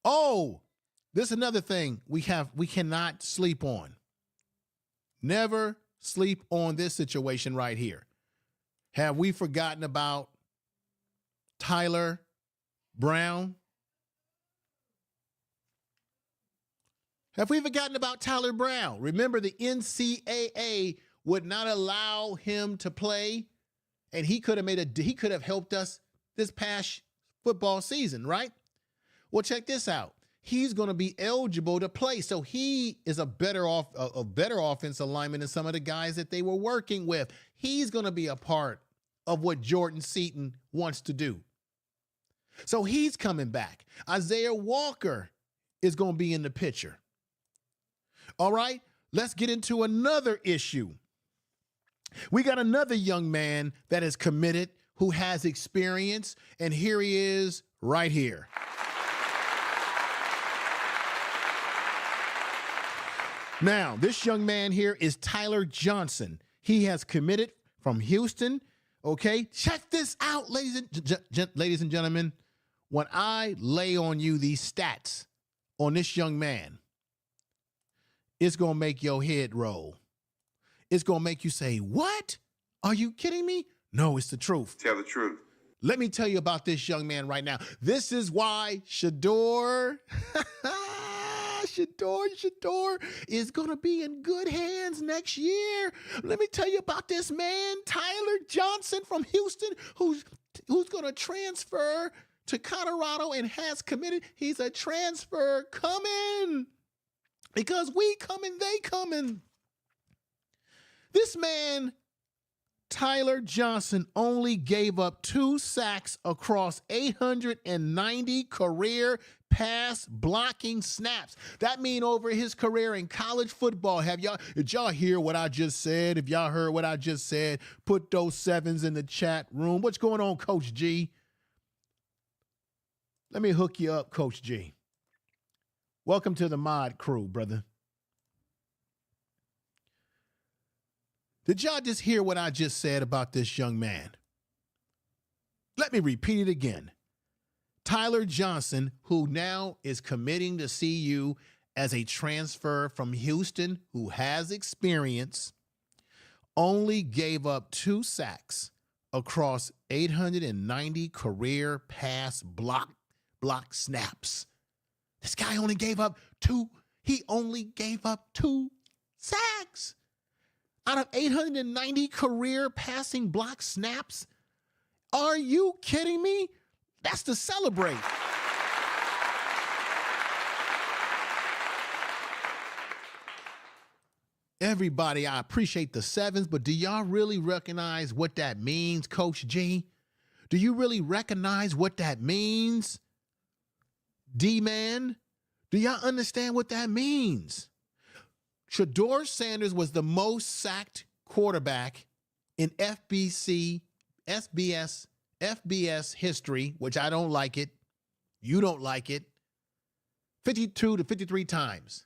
Oh, this is another thing we cannot sleep on. Never sleep on this situation right here. Have we forgotten about Tyler Brown? Have we forgotten about Tyler Brown? Remember, the NCAA would not allow him to play, and he could have helped us this past football season, right? Well, check this out. He's going to be eligible to play, so he is a better offensive lineman than some of the guys that they were working with. He's going to be a part of what Jordan Seaton wants to do. So he's coming back. Isaiah Walker is going to be in the picture. All right, let's get into another issue. We got another young man that is committed who has experience, and here he is right here. Now, this young man here is Tyler Johnson. He has committed from Houston. Okay, check this out, ladies and gentlemen. When I lay on you these stats on this young man, it's going to make your head roll. It's going to make you say, what? Are you kidding me? No, it's the truth. Tell the truth. Let me tell you about this young man right now. This is why Shedeur is going to be in good hands next year. Let me tell you about this man, Tyler Johnson from Houston, who's going to transfer to Colorado and has committed. He's a transfer coming. Because we coming, they coming. This man, Tyler Johnson, only gave up 2 sacks across 890 career pass blocking snaps. That mean over his career in college football. Did y'all hear what I just said? If y'all heard what I just said, put those 7s in the chat room. What's going on, Coach G? Let me hook you up, Coach G. Welcome to the mod crew, brother. Did y'all just hear what I just said about this young man? Let me repeat it again. Tyler Johnson, who now is committing to CU as a transfer from Houston, who has experience, only gave up 2 sacks across 890 career pass block snaps. This guy only gave up 2. He only gave up 2 sacks out of 890 career passing block snaps. Are you kidding me? That's to celebrate. Everybody, I appreciate the 7s, but do y'all really recognize what that means, Coach G? Do you really recognize what that means? D-man, do y'all understand what that means? Shedeur Sanders was the most sacked quarterback in FBS history, which I don't like it. You don't like it. 52 to 53 times.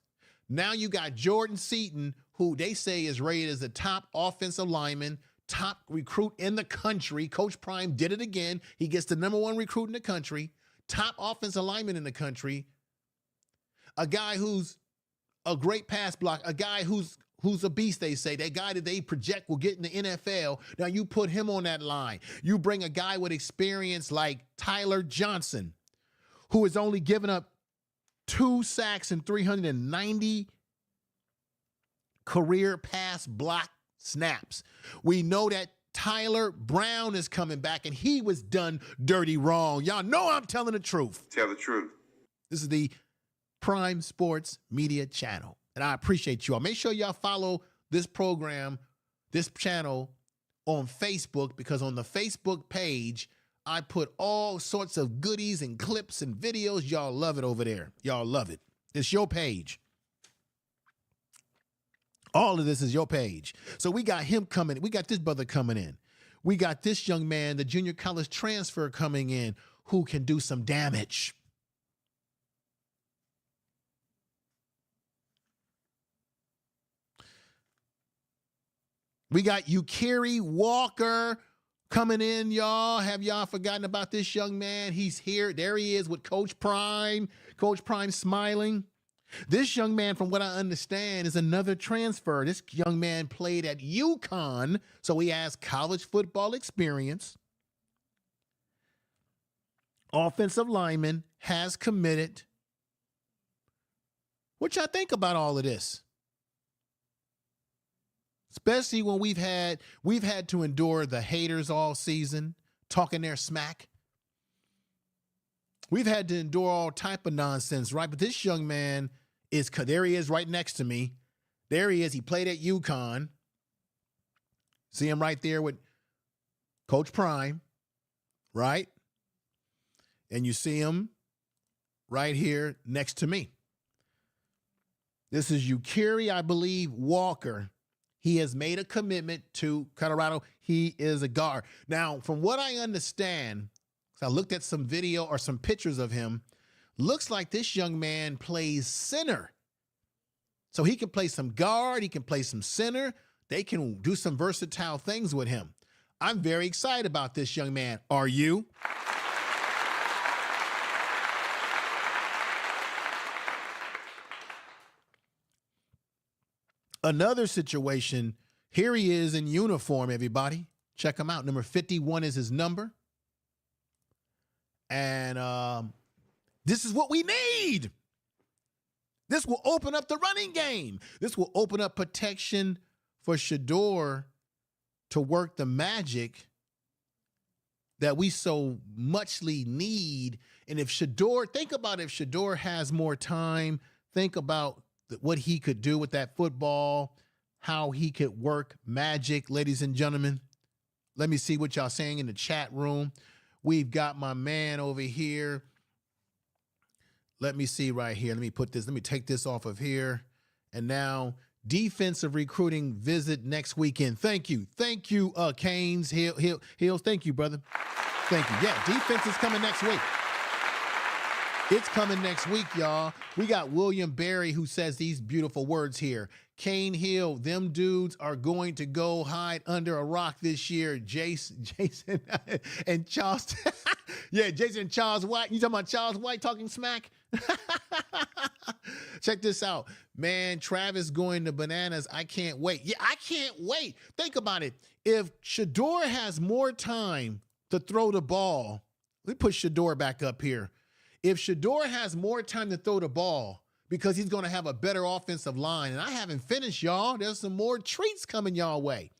Now you got Jordan Seaton, who they say is rated as the top offensive lineman, top recruit in the country. Coach Prime did it again. He gets the #1 recruit in the country, top offensive lineman in the country, a guy who's a great pass block, a guy who's a beast, they say, that guy that they project will get in the NFL. Now you put him on that line. You bring a guy with experience like Tyler Johnson, who has only given up 2 sacks and 390 career pass block snaps. We know that Tyler Brown is coming back, and he was done dirty wrong. Y'all know I'm telling the truth. Tell the truth. This is the Prime Sports Media Channel, and I appreciate you all. Make sure y'all follow this program, this channel on Facebook, because on the Facebook page, I put all sorts of goodies and clips and videos. Y'all love it over there. Y'all love it. It's your page. All of this is your page. So we got him coming. We got this brother coming in. We got this young man, the junior college transfer, coming in, who can do some damage. We got Ukiri Walker coming in, y'all. Have y'all forgotten about this young man? He's here. There he is with Coach Prime. Coach Prime smiling. This young man, from what I understand, is another transfer. This young man played at UConn, so he has college football experience. Offensive lineman, has committed. What y'all think about all of this? Especially when we've had to endure the haters all season, talking their smack. We've had to endure all type of nonsense, right? But this young man there he is right next to me. There he is. He played at UConn. See him right there with Coach Prime, right? And you see him right here next to me. This is Ukiri, I believe, Walker. He has made a commitment to Colorado. He is a guard. Now, from what I understand, I looked at some video or some pictures of him. Looks like this young man plays center. So he can play some guard. He can play some center. They can do some versatile things with him. I'm very excited about this young man. Are you? Another situation, here he is in uniform, everybody. Check him out. Number 51 is his number. And this is what we need. This will open up the running game. This will open up protection for Shedeur to work the magic that we so muchly need. And if Shedeur, think about if Shedeur has more time, think about what he could do with that football, how he could work magic, ladies and gentlemen. Let me see what y'all saying in the chat room. We've got my man over here. Let me see right here. Let me take this off of here. And now, defensive recruiting visit next weekend. Thank you. Thank you, Canes, Hills. Thank you, brother. Thank you. Yeah, defense is coming next week. It's coming next week, y'all. We got William Berry, who says these beautiful words here. Kane Hill, them dudes are going to go hide under a rock this year. Jason and Charles. Yeah, Jason and Charles White. You talking about Charles White talking smack? Check this out. Man, Travis going to bananas. I can't wait. Yeah, I can't wait. Think about it. If Shedeur has more time to throw the ball, let me put Shedeur back up here. If Shedeur has more time to throw the ball because he's going to have a better offensive line, and I haven't finished, y'all. There's some more treats coming y'all way.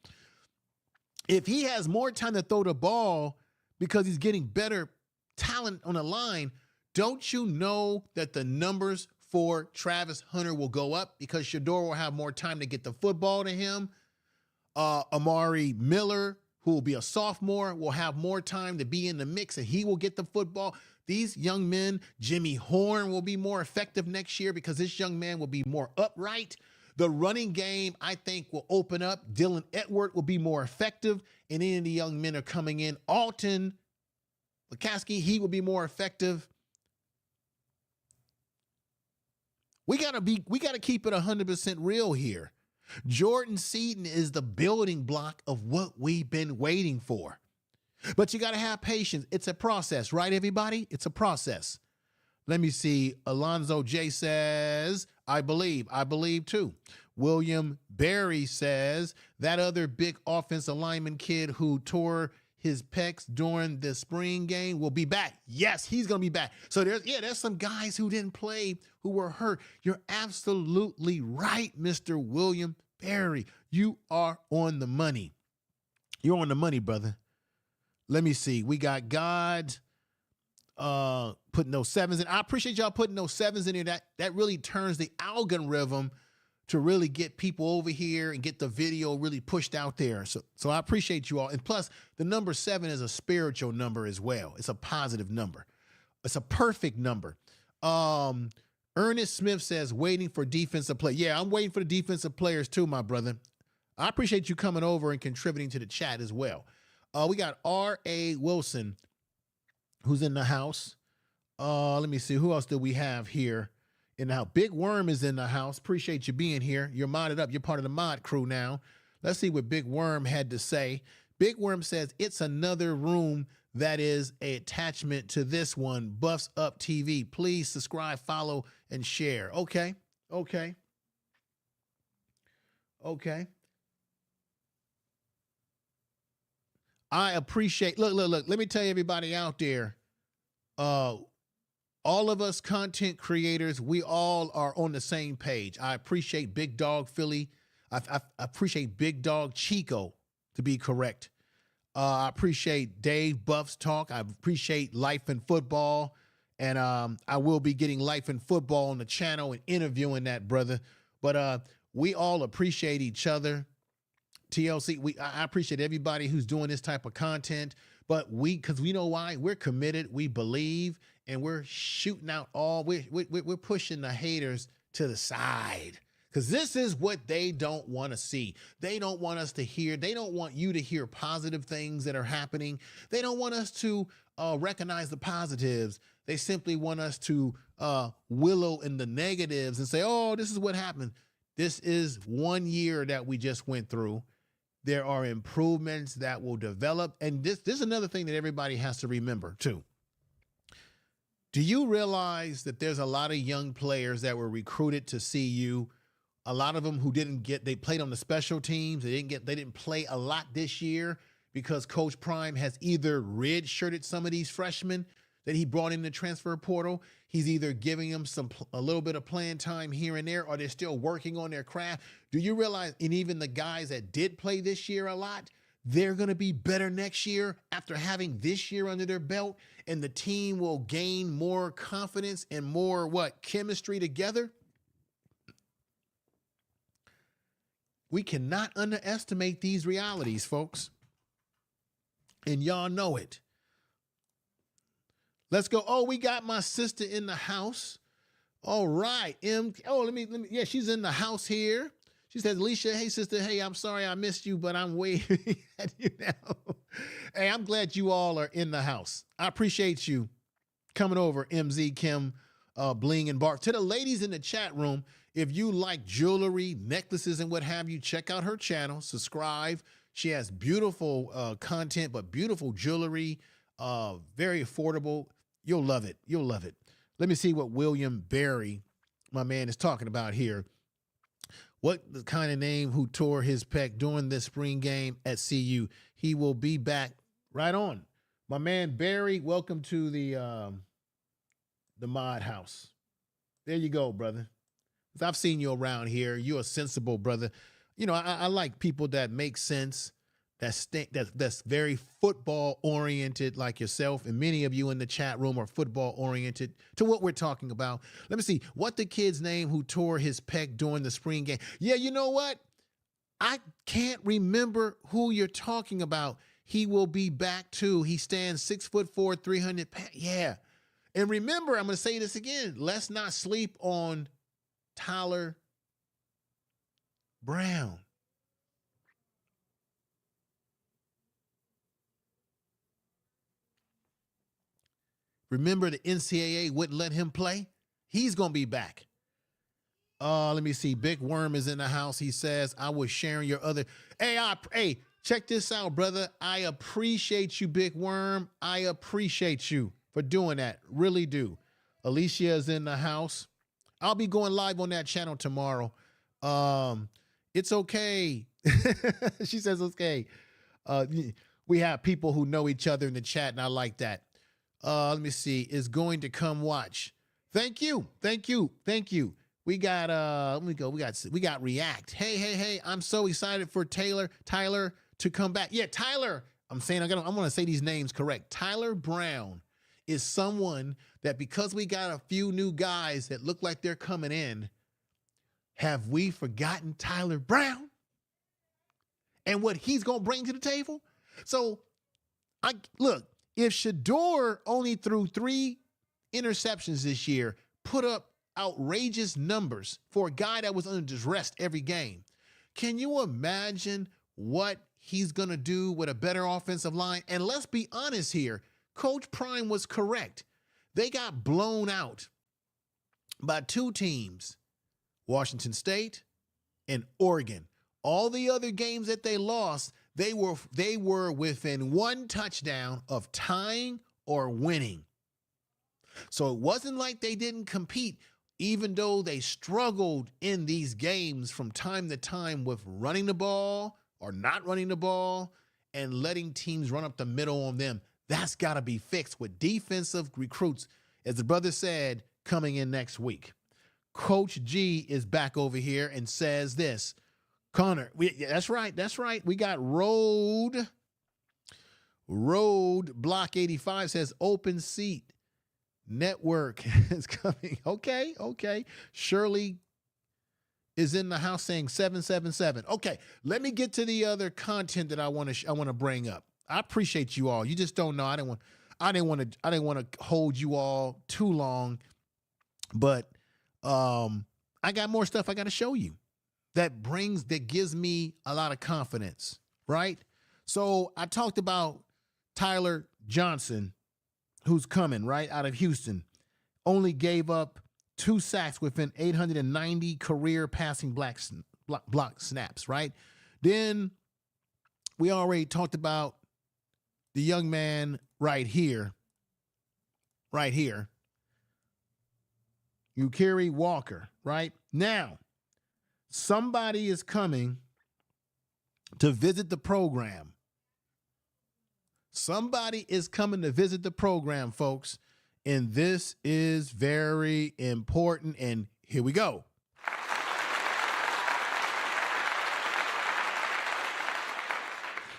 If he has more time to throw the ball because he's getting better talent on the line, don't you know that the numbers for Travis Hunter will go up because Shedeur will have more time to get the football to him? Amari Miller, who will be a sophomore, will have more time to be in the mix, and he will get the football. These young men, Jimmy Horn will be more effective next year because this young man will be more upright. The running game, I think, will open up. Dylan Edward will be more effective, and any of the young men are coming in. Alton Lukaski, he will be more effective. We gotta keep it 100% real here. Jordan Seaton is the building block of what we've been waiting for. But you got to have patience. It's a process, right, everybody? It's a process. Let me see. Alonzo J says, I believe too. William Berry says, that other big offensive lineman kid who tore his pecs during the spring game will be back. Yes, he's going to be back. So there's some guys who didn't play who were hurt. You're absolutely right, Mr. William Berry. You are on the money. You're on the money, brother. Let me see. We got God putting those sevens in. I appreciate y'all putting those sevens in here. That really turns the algorithm to really get people over here and get the video really pushed out there. So I appreciate you all. And plus, the number 7 is a spiritual number as well. It's a positive number. It's a perfect number. Ernest Smith says, waiting for defensive play. Yeah, I'm waiting for the defensive players too, my brother. I appreciate you coming over and contributing to the chat as well. We got R.A. Wilson, who's in the house. Let me see. Who else do we have here in the house? Big Worm is in the house. Appreciate you being here. You're modded up. You're part of the mod crew now. Let's see what Big Worm had to say. Big Worm says, it's another room that is an attachment to this one, Buffs Up TV. Please subscribe, follow, and share. Okay. I appreciate, look, let me tell you, everybody out there, all of us content creators, we all are on the same page. I appreciate Big Dog Philly. I appreciate Big Dog Chico, to be correct. I appreciate Dave Buff's talk. I appreciate Life in Football. And I will be getting Life in Football on the channel and interviewing that brother. But we all appreciate each other. TLC, I appreciate everybody who's doing this type of content, but because we know why, we're committed, we believe, and we're shooting out we're pushing the haters to the side, because this is what they don't want to see. They don't want us to hear. They don't want you to hear positive things that are happening. They don't want us to recognize the positives. They simply want us to wallow in the negatives and say, oh, this is what happened. This is 1 year that we just went through. There are improvements that will develop. And this is another thing that everybody has to remember too. Do you realize that there's a lot of young players that were recruited to CU? A lot of them who they played on the special teams. They didn't play a lot this year because Coach Prime has either redshirted some of these freshmen that he brought in the transfer portal. He's either giving them a little bit of playing time here and there, or they're still working on their craft. Do you realize, and even the guys that did play this year a lot, they're going to be better next year after having this year under their belt, and the team will gain more confidence and more chemistry together? We cannot underestimate these realities, folks. And y'all know it. Let's go. Oh, we got my sister in the house. All right. Let me. Yeah, she's in the house here. She says, Alicia, hey, sister. Hey, I'm sorry I missed you, but I'm waving at you now. Hey, I'm glad you all are in the house. I appreciate you coming over, MZ Kim, Bling and Bark. To the ladies in the chat room, if you like jewelry, necklaces, and what have you, check out her channel. Subscribe. She has beautiful content, but beautiful jewelry, very affordable. You'll love it. You'll love it. Let me see what William Berry, my man, is talking about here. What the kind of name who tore his pec during this spring game at CU? He will be back. Right on. My man Barry, welcome to the mod house. There you go, brother. I've seen you around here. You're a sensible brother. You know, I like people that make sense, that's very football oriented like yourself, and many of you in the chat room are football oriented to what we're talking about. Let me see. What the kid's name who tore his pec during the spring game? Yeah, you know what? I can't remember who you're talking about. He will be back too. He stands 6'4", 300 pounds. Yeah. And remember, I'm going to say this again. Let's not sleep on Tyler Brown. Remember the NCAA wouldn't let him play? He's going to be back. Let me see. Big Worm is in the house. He says, I was sharing your other. Hey, check this out, brother. I appreciate you, Big Worm. I appreciate you for doing that. Really do. Alicia is in the house. I'll be going live on that channel tomorrow. It's okay. She says, okay. We have people who know each other in the chat, and I like that. Let me see. Is going to come watch. Thank you. We got let me go. We got React. Hey. I'm so excited for Tyler to come back. Yeah, Tyler. I'm going to say these names correct. Tyler Brown is someone that, because we got a few new guys that look like they're coming in, have we forgotten Tyler Brown and what he's going to bring to the table? So look, if Shedeur only threw 3 interceptions this year, put up outrageous numbers for a guy that was under duress every game, can you imagine what he's going to do with a better offensive line? And let's be honest here. Coach Prime was correct. They got blown out by 2 teams, Washington State and Oregon. All the other games that they lost, they were within 1 touchdown of tying or winning. So it wasn't like they didn't compete, even though they struggled in these games from time to time with running the ball or not running the ball and letting teams run up the middle on them. That's got to be fixed with defensive recruits, as the brother said, coming in next week. Coach G is back over here and says this. Connor, that's right. We got Road Block 85 says open seat network is coming. Okay. Shirley is in the house saying 777. Okay, let me get to the other content that I want to bring up. I appreciate you all. You just don't know. I didn't want to hold you all too long, but I got more stuff I got to show you that gives me a lot of confidence, right? So I talked about Tyler Johnson, who's coming right out of Houston, only gave up 2 sacks within 890 career passing block snaps, right? Then we already talked about the young man right here, Ukiri Walker, right? Now, somebody is coming to visit the program. Somebody is coming to visit the program, folks, and this is very important, and here we go.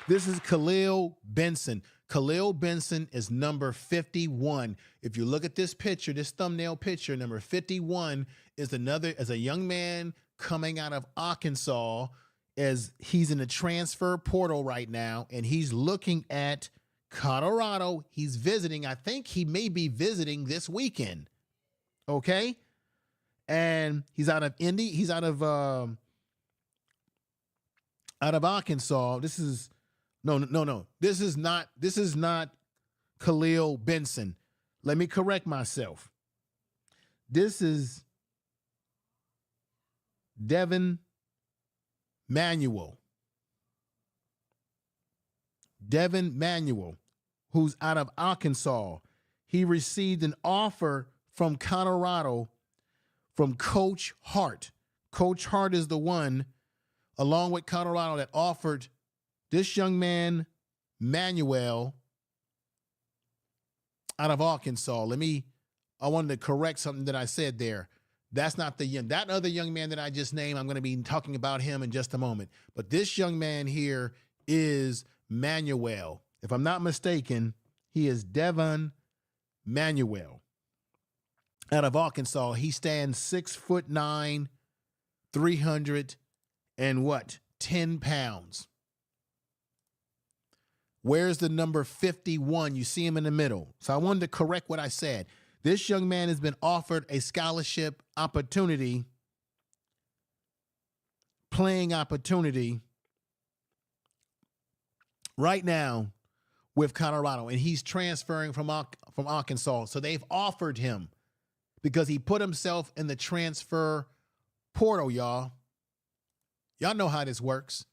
This is Khalil Benson. Khalil Benson is number 51. If you look at this picture, this thumbnail picture, number 51 is a young man coming out of Arkansas, as he's in the transfer portal right now, and he's looking at Colorado. He's visiting. I think he may be visiting this weekend. Okay? And he's out of Indy. He's out of Arkansas. This is no. This is not Khalil Benson. Let me correct myself. This is Devin Manuel. Devin Manuel, who's out of Arkansas. He received an offer from Colorado from Coach Hart. Coach Hart is the one, along with Colorado, that offered this young man, Manuel, out of Arkansas. I wanted to correct something that I said there. That's not that other young man that I just named. I'm going to be talking about him in just a moment. But this young man here is Manuel. If I'm not mistaken, he is Devon Manuel out of Arkansas. He stands 6'9", 310 pounds. Where's the number 51? You see him in the middle. So I wanted to correct what I said. This young man has been offered a scholarship opportunity playing opportunity right now with Colorado, and he's transferring from Arkansas. So they've offered him because he put himself in the transfer portal, y'all. Y'all know how this works.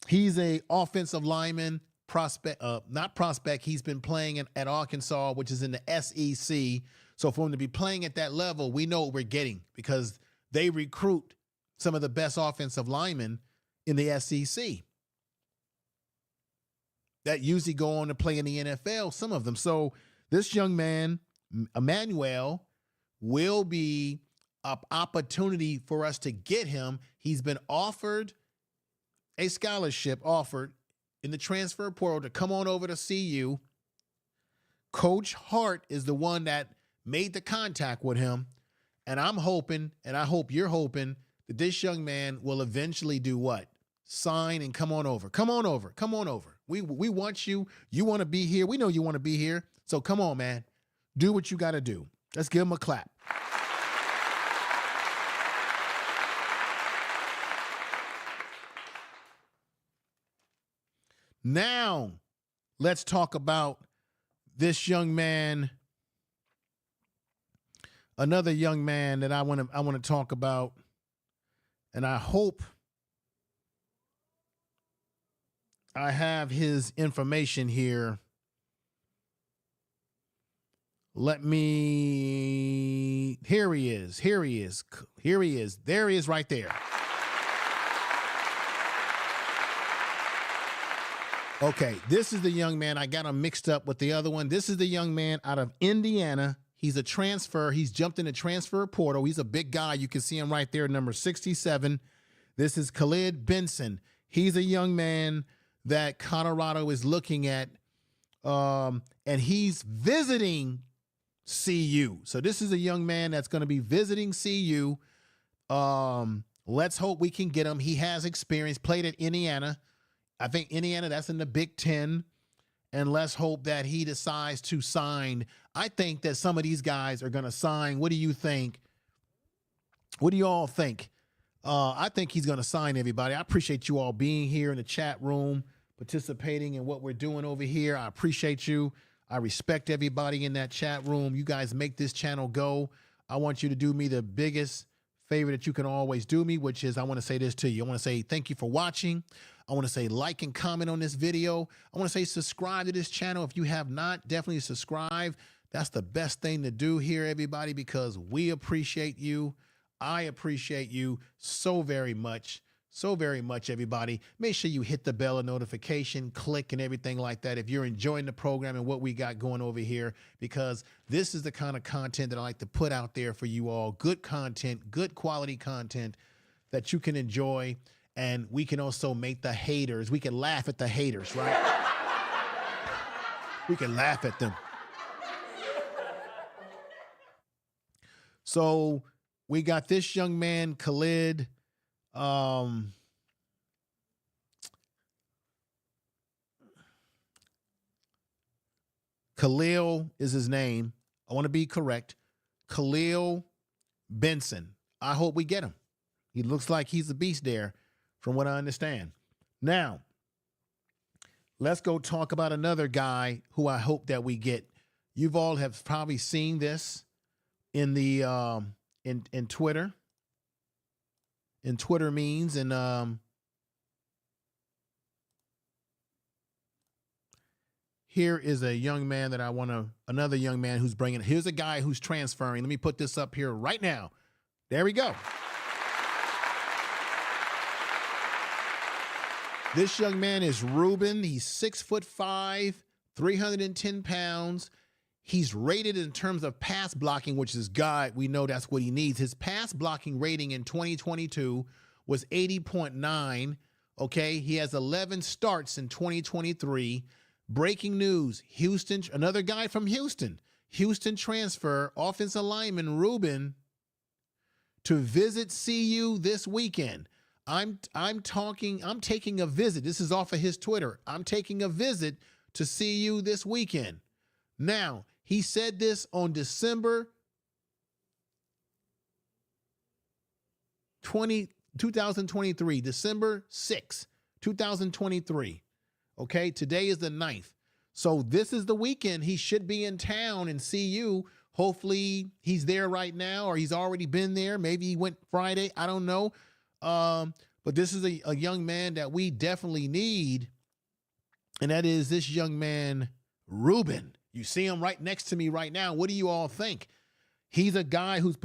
He's a offensive lineman prospect, not prospect. He's been playing at Arkansas, which is in the SEC. So for him to be playing at that level, we know what we're getting because they recruit some of the best offensive linemen in the SEC that usually go on to play in the NFL, some of them. So this young man, Emmanuel, will be an opportunity for us to get him. He's been offered a scholarship offered in the transfer portal to come on over to CU. Coach Hart is the one that made the contact with him. And I'm hoping, and I hope you're hoping, that this young man will eventually do what? Sign and come on over. Come on over. Come on over. We want you. You want to be here. We know you want to be here. So come on, man. Do what you got to do. Let's give him a clap. Now, let's talk about this young man, another young man that I want to talk about, and I hope I have his information here. Here he is. There he is right there. Okay, this is the young man. I got him mixed up with the other one. This is the young man out of Indiana. He's a transfer. He's jumped in the transfer portal. He's a big guy. You can see him right there, number 67. This is Khalid Benson. He's a young man that Colorado is looking at, and he's visiting CU. So this is a young man that's going to be visiting CU. Let's hope we can get him. He has experience, played at Indiana. I think Indiana, that's in the Big Ten. And let's hope that he decides to sign. I think that some of these guys are going to sign. What do you think? What do you all think? I think he's going to sign everybody. I appreciate you all being here in the chat room, participating in what we're doing over here. I appreciate you. I respect everybody in that chat room. You guys make this channel go. I want you to do me the biggest favor that you can always do me, which is I want to say this to you. I want to say thank you for watching. I want to say like and comment on this video. I want to say subscribe to this channel. If you have not, definitely subscribe. That's the best thing to do here, everybody, because we appreciate you. I appreciate you so very much. So very much, everybody. Make sure you hit the bell and notification, click and everything like that if you're enjoying the program and what we got going over here, because this is the kind of content that I like to put out there for you all. Good content, good quality content that you can enjoy. And we can also make the haters, we can laugh at the haters, right? We can laugh at them. So we got this young man, Khalid. Khalil is his name. I want to be correct. Khalil Benson. I hope we get him. He looks like he's a beast there, from what I understand. Now, let's go talk about another guy who I hope that we get. You've all have probably seen this in the in Twitter. In Twitter memes and here is a young man that I want to, another young man who's bringing, here's a guy who's transferring. Let me put this up here right now. There we go. This young man is Ruben. He's 6'5", 310 pounds. He's rated in terms of pass blocking, which is God. We know that's what he needs. His pass blocking rating in 2022 was 80.9. Okay. He has 11 starts in 2023. Breaking news. Houston, another guy from Houston. Houston transfer, offensive lineman Ruben to visit CU this weekend. I'm taking a visit. This is off of his Twitter. I'm taking a visit to CU this weekend. Now, he said this on December 2023, December 6th, 2023. Okay, today is the 9th. So this is the weekend. He should be in town and see you. Hopefully he's there right now, or he's already been there. Maybe he went Friday. I don't know. But this is a young man that we definitely need. And that is this young man, Ruben. You see him right next to me right now. What do you all think? He's a guy who's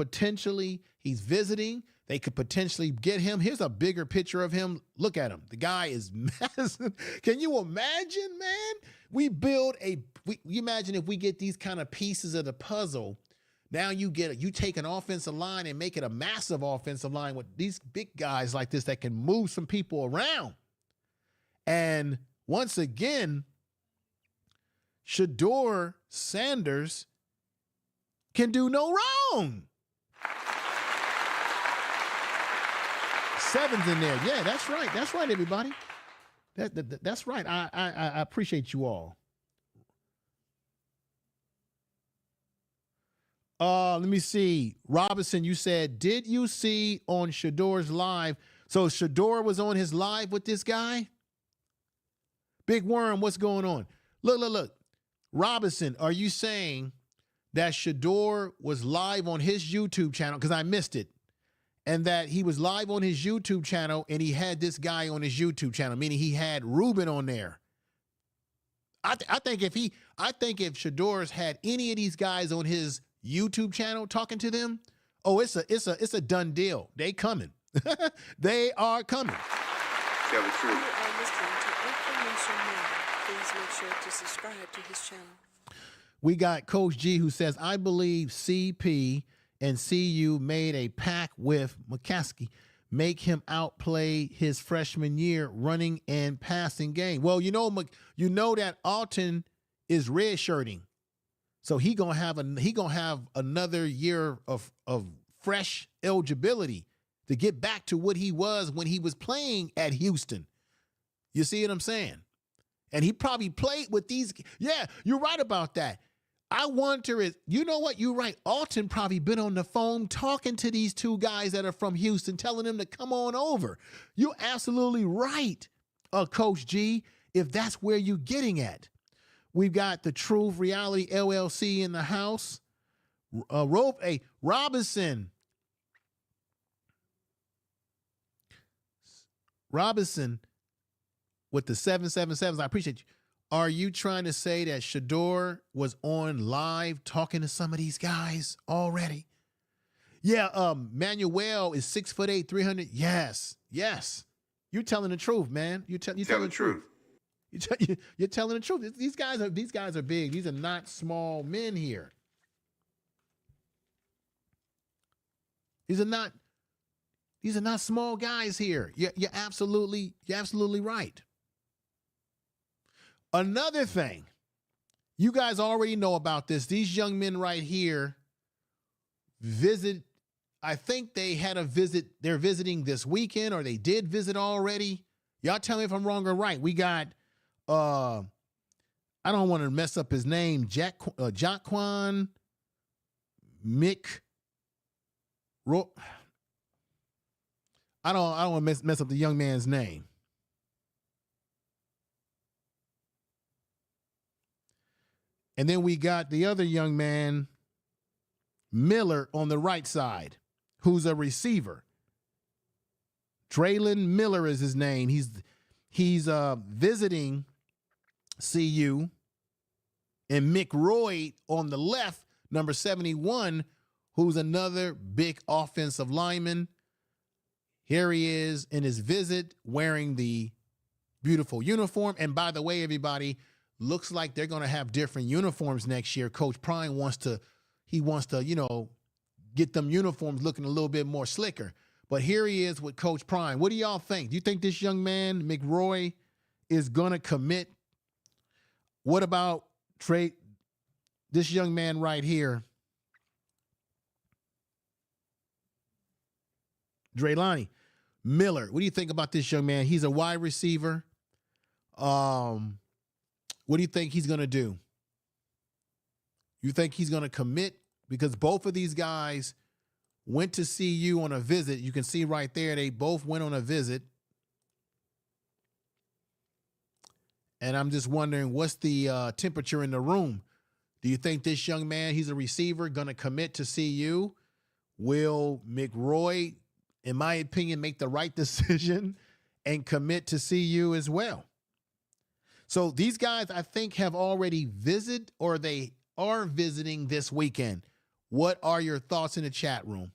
he's visiting. They could potentially get him. Here's a bigger picture of him. Look at him. The guy is massive. Can you imagine, man? We imagine if we get these kind of pieces of the puzzle. Now you take an offensive line and make it a massive offensive line with these big guys like this that can move some people around. And once again, Shedeur Sanders can do no wrong. 7's in there. Yeah, that's right. That's right, everybody. That's right. I appreciate you all. Let me see. Robinson, you said, did you see on Shedeur's live? So Shedeur was on his live with this guy? Big Worm, what's going on? Look. Robinson, are you saying that Shedeur was live on his YouTube channel? Because I missed it. And that he was live on his YouTube channel and he had this guy on his YouTube channel, meaning he had Ruben on there. I think if Shedeur's had any of these guys on his YouTube channel talking to them, it's a done deal. They coming. They are coming. Tell the truth. You are listening to Information Now. Please make sure to subscribe to his channel. We got Coach G who says, I believe CP and CU made a pact with McCaskey, make him outplay his freshman year running and passing game. Well, you know that Alton is redshirting, so he gonna have another year of fresh eligibility to get back to what he was when he was playing at Houston. You see what I'm saying? And he probably played with these. Yeah, you're right about that. I wonder you know what? You're right. Alton probably been on the phone talking to these two guys that are from Houston, telling them to come on over. You're absolutely right, Coach G, if that's where you're getting at. We've got the Truth Reality LLC in the house. Robinson with the 777s. I appreciate you. Are you trying to say that Shedeur was on live talking to some of these guys already? Yeah, Manuel is 6'8", 300. Yes. You're telling the truth, man. You're telling the truth. You're telling the truth. These guys are big. These are not small men here. These are not small guys here. You're absolutely right. Another thing, you guys already know about this. These young men right here I think they had a visit. They're visiting this weekend, or they did visit already. Y'all tell me if I'm wrong or right. We got, I don't want to mess up his name, Jaquan Mick. I don't want to mess up the young man's name. And then we got the other young man, Miller, on the right side, who's a receiver. Traylon Miller is his name. He's visiting CU. And Mick Roy on the left, number 71, who's another big offensive lineman. Here he is in his visit wearing the beautiful uniform. And by the way, everybody, looks like they're going to have different uniforms next year. Coach Prime wants to, get them uniforms looking a little bit more slicker. But here he is with Coach Prime. What do y'all think? Do you think this young man, McRoy, is going to commit? What about this young man right here, Draylani Miller? What do you think about this young man? He's a wide receiver. What do you think he's going to do? You think he's going to commit? Because both of these guys went to CU on a visit. You can see right there, they both went on a visit. And I'm just wondering, what's the temperature in the room? Do you think this young man, he's a receiver, going to commit to CU? Will McRoy, in my opinion, make the right decision and commit to CU as well? So these guys, I think, have already visited or they are visiting this weekend. What are your thoughts in the chat room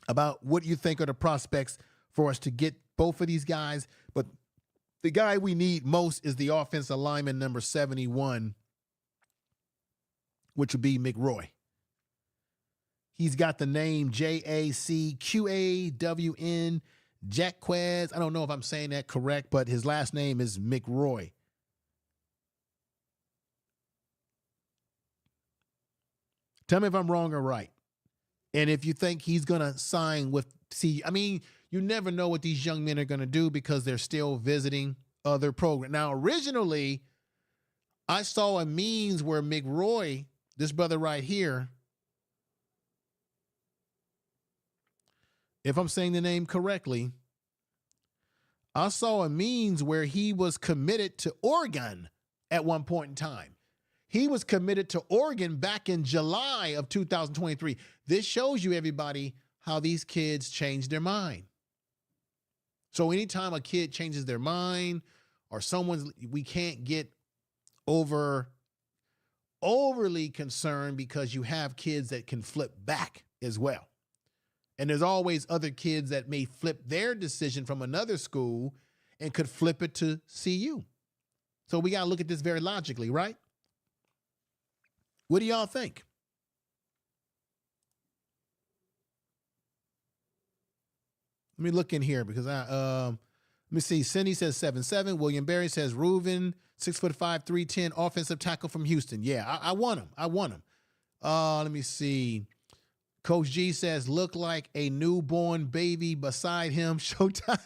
about what you think are the prospects for us to get both of these guys? But the guy we need most is the offensive lineman number 71, which would be McRoy. He's got the name Jacqawn, Jaquez. I don't know if I'm saying that correct, but his last name is McRoy. Tell me if I'm wrong or right. And if you think he's going to sign with I mean, you never know what these young men are going to do because they're still visiting other programs. Now, originally, I saw a memes where McRoy, this brother right here, if I'm saying the name correctly, I saw a memes where he was committed to Oregon at one point in time. He was committed to Oregon back in July of 2023. This shows you, everybody, how these kids change their mind. So anytime a kid changes their mind or we can't get overly concerned because you have kids that can flip back as well. And there's always other kids that may flip their decision from another school and could flip it to CU. So we got to look at this very logically, right? What do y'all think? Let me look in here because let me see. Cindy says 7'7". William Berry says Reuven, 6'5", 310, offensive tackle from Houston. Yeah, I want him. Let me see. Coach G says, look like a newborn baby beside him. Showtime.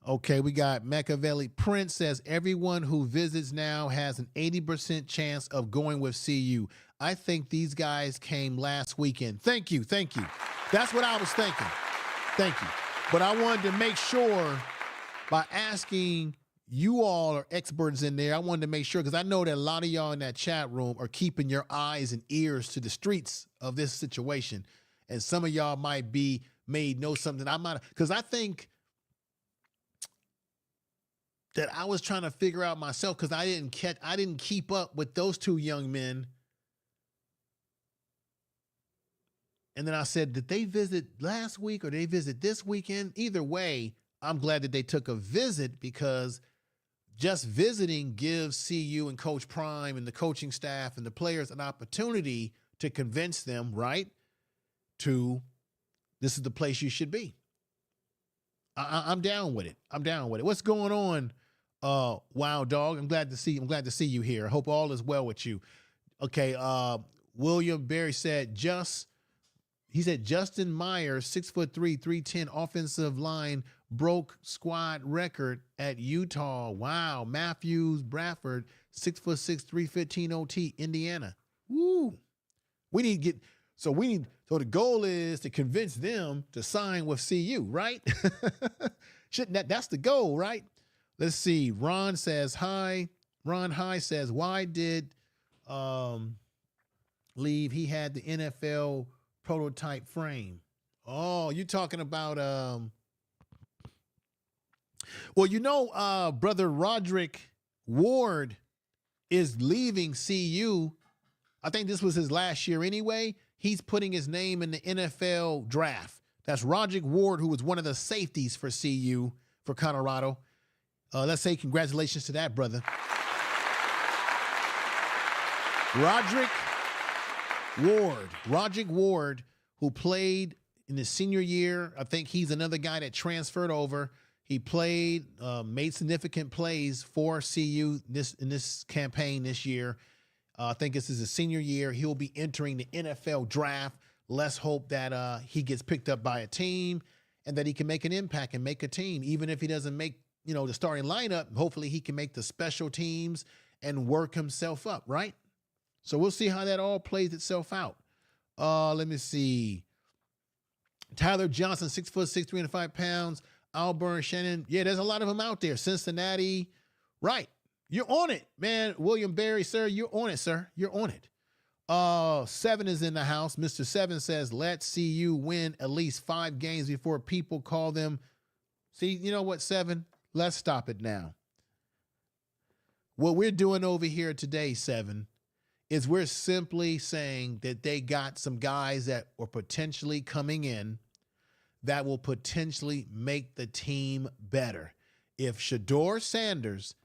Okay, we got Machiavelli. Prince says, everyone who visits now has an 80% chance of going with CU. I think these guys came last weekend. Thank you. That's what I was thinking. Thank you. But I wanted to make sure by asking you all are experts in there. I wanted to make sure because I know that a lot of y'all in that chat room are keeping your eyes and ears to the streets of this situation. And some of y'all may know something I might, because I think that I was trying to figure out myself because I didn't keep up with those two young men. And then I said, did they visit last week or did they visit this weekend? Either way, I'm glad that they took a visit because just visiting gives CU and Coach Prime and the coaching staff and the players an opportunity to convince them, right, to this is the place you should be. I'm down with it. What's going on, Wow Dog? I'm glad to see you here. I hope all is well with you. Okay, William Berry said Justin Myers, 6'3", 310, offensive line, broke squad record at Utah. Wow. Matthews Bradford, 6'6", 315 OT, Indiana. Woo. So the goal is to convince them to sign with CU, right? That's the goal, right? Let's see. Ron says hi. Ron High says, why did leave? He had the NFL prototype frame. Oh, you talking about brother Roderick Ward is leaving CU. I think this was his last year anyway. He's putting his name in the NFL draft. That's Roderick Ward, who was one of the safeties for CU for Colorado. Let's say congratulations to that brother. Roderick Ward, who played in his senior year. I think he's another guy that transferred over. He played, made significant plays for CU in this campaign this year. I think this is his senior year. He'll be entering the NFL draft. Let's hope that he gets picked up by a team and that he can make an impact and make a team. Even if he doesn't make, the starting lineup, hopefully he can make the special teams and work himself up, right? So we'll see how that all plays itself out. Let me see. Tyler Johnson, 6'6", 305 pounds. Alburn Shannon. Yeah, there's a lot of them out there. Cincinnati. Right. You're on it, man. William Berry, sir. You're on it, sir. You're on it. Seven is in the house. Mr. Seven says, let's see you win at least 5 games before people call them. See, you know what, Seven? Let's stop it now. What we're doing over here today, Seven, is we're simply saying that they got some guys that are potentially coming in that will potentially make the team better. If Shedeur Sanders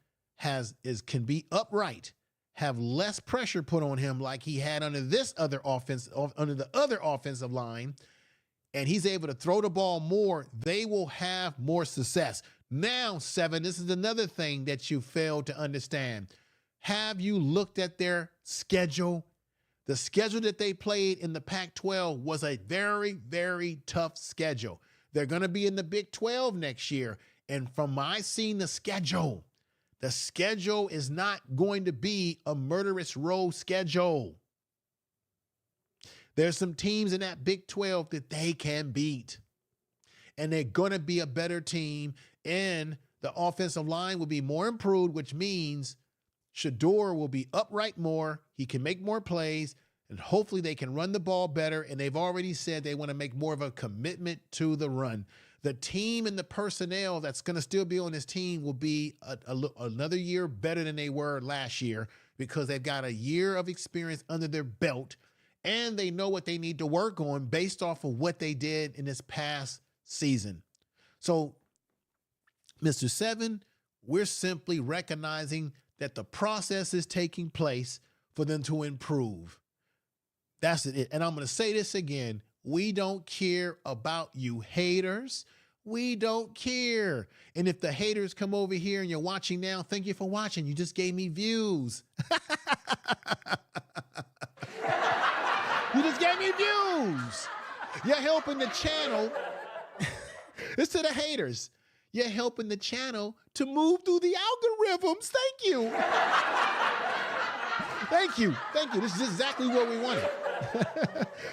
can be upright, have less pressure put on him like he had under the other offensive line, and he's able to throw the ball more, they will have more success. Now, Seven, this is another thing that you failed to understand. Have you looked at their schedule? The schedule that they played in the Pac-12 was a very, very tough schedule. They're going to be in the Big 12 next year. And from my seeing the schedule is not going to be a murderous row schedule. There's some teams in that Big 12 that they can beat. And they're going to be a better team. And the offensive line will be more improved, which means Shedeur will be upright more. He can make more plays, and hopefully they can run the ball better. And they've already said they want to make more of a commitment to the run. The team and the personnel that's going to still be on this team will be another year better than they were last year because they've got a year of experience under their belt, and they know what they need to work on based off of what they did in this past season. So, Mr. Seven, we're simply recognizing that the process is taking place for them to improve. That's it. And I'm going to say this again. We don't care about you haters. We don't care. And if the haters come over here and you're watching now, thank you for watching. You just gave me views. You just gave me views. You're helping the channel. It's to the haters. You're helping the channel to move through the algorithms. Thank you. Thank you. Thank you. This is exactly what we wanted.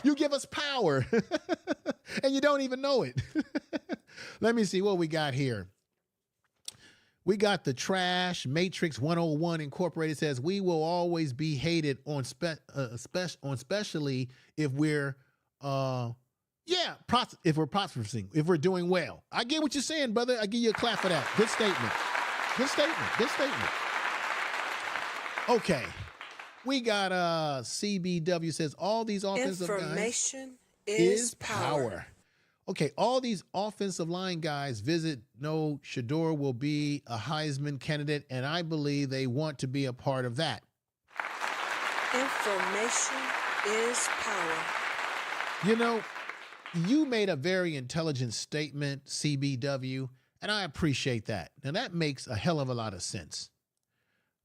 You give us power, and you don't even know it. Let me see what we got here. We got the Trash Matrix 101 Incorporated says, we will always be hated especially if we're if we're prospering, if we're doing well. I get what you're saying, brother. I give you a clap for that. Good statement. Good statement. Good statement. Okay. We got CBW says all these offensive Information guys is power. Okay, all these offensive line guys know Shedeur will be a Heisman candidate, and I believe they want to be a part of that. Information is power. You know, you made a very intelligent statement, CBW, and I appreciate that. Now, that makes a hell of a lot of sense.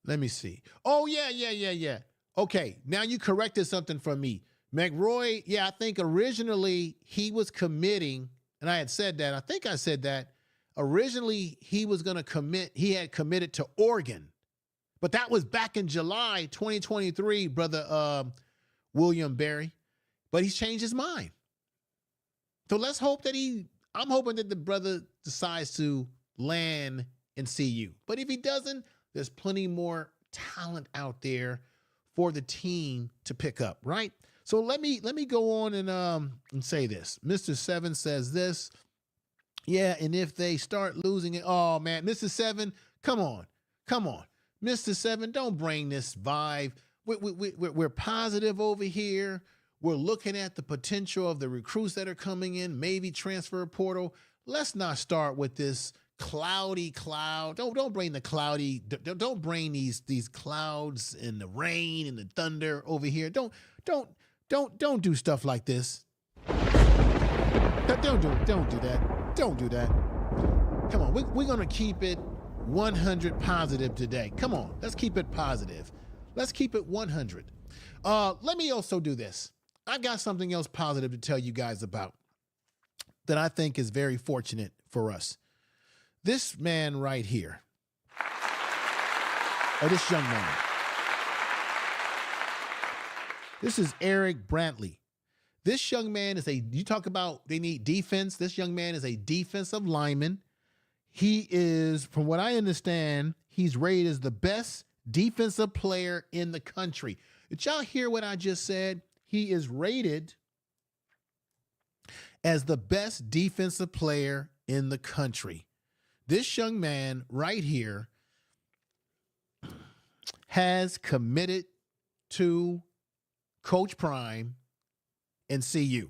Let me see. Oh, yeah. Okay, now you corrected something from me. McRoy, I think originally he was committing, and I had said that. I think I said that. Originally, he was going to commit. He had committed to Oregon. But that was back in July 2023, brother William Berry. But he's changed his mind. So let's hope that I'm hoping that the brother decides to land in CU. But if he doesn't, there's plenty more talent out there for the team to pick up, right? So let me go on and say this. Mr. Seven says this. Yeah, and if they start losing it, oh man, Mr. Seven, come on. Mr. Seven, don't bring this vibe. We're positive over here. We're looking at the potential of the recruits that are coming in, maybe transfer portal. Let's not start with this cloudy cloud. Don't bring the cloudy. Don't bring these clouds and the rain and the thunder over here. Don't do stuff like this. Don't do that. Don't do that. Come on, we're gonna keep it 100 positive today. Come on, let's keep it positive. Let's keep it 100. Let me also do this. I've got something else positive to tell you guys about that I think is very fortunate for us. This man right here. or this young man. This is Eric Brantley. This young man is you talk about they need defense. This young man is a defensive lineman. He is, from what I understand, he's rated as the best defensive player in the country. Did y'all hear what I just said? He is rated as the best defensive player in the country. This young man right here has committed to Coach Prime and CU.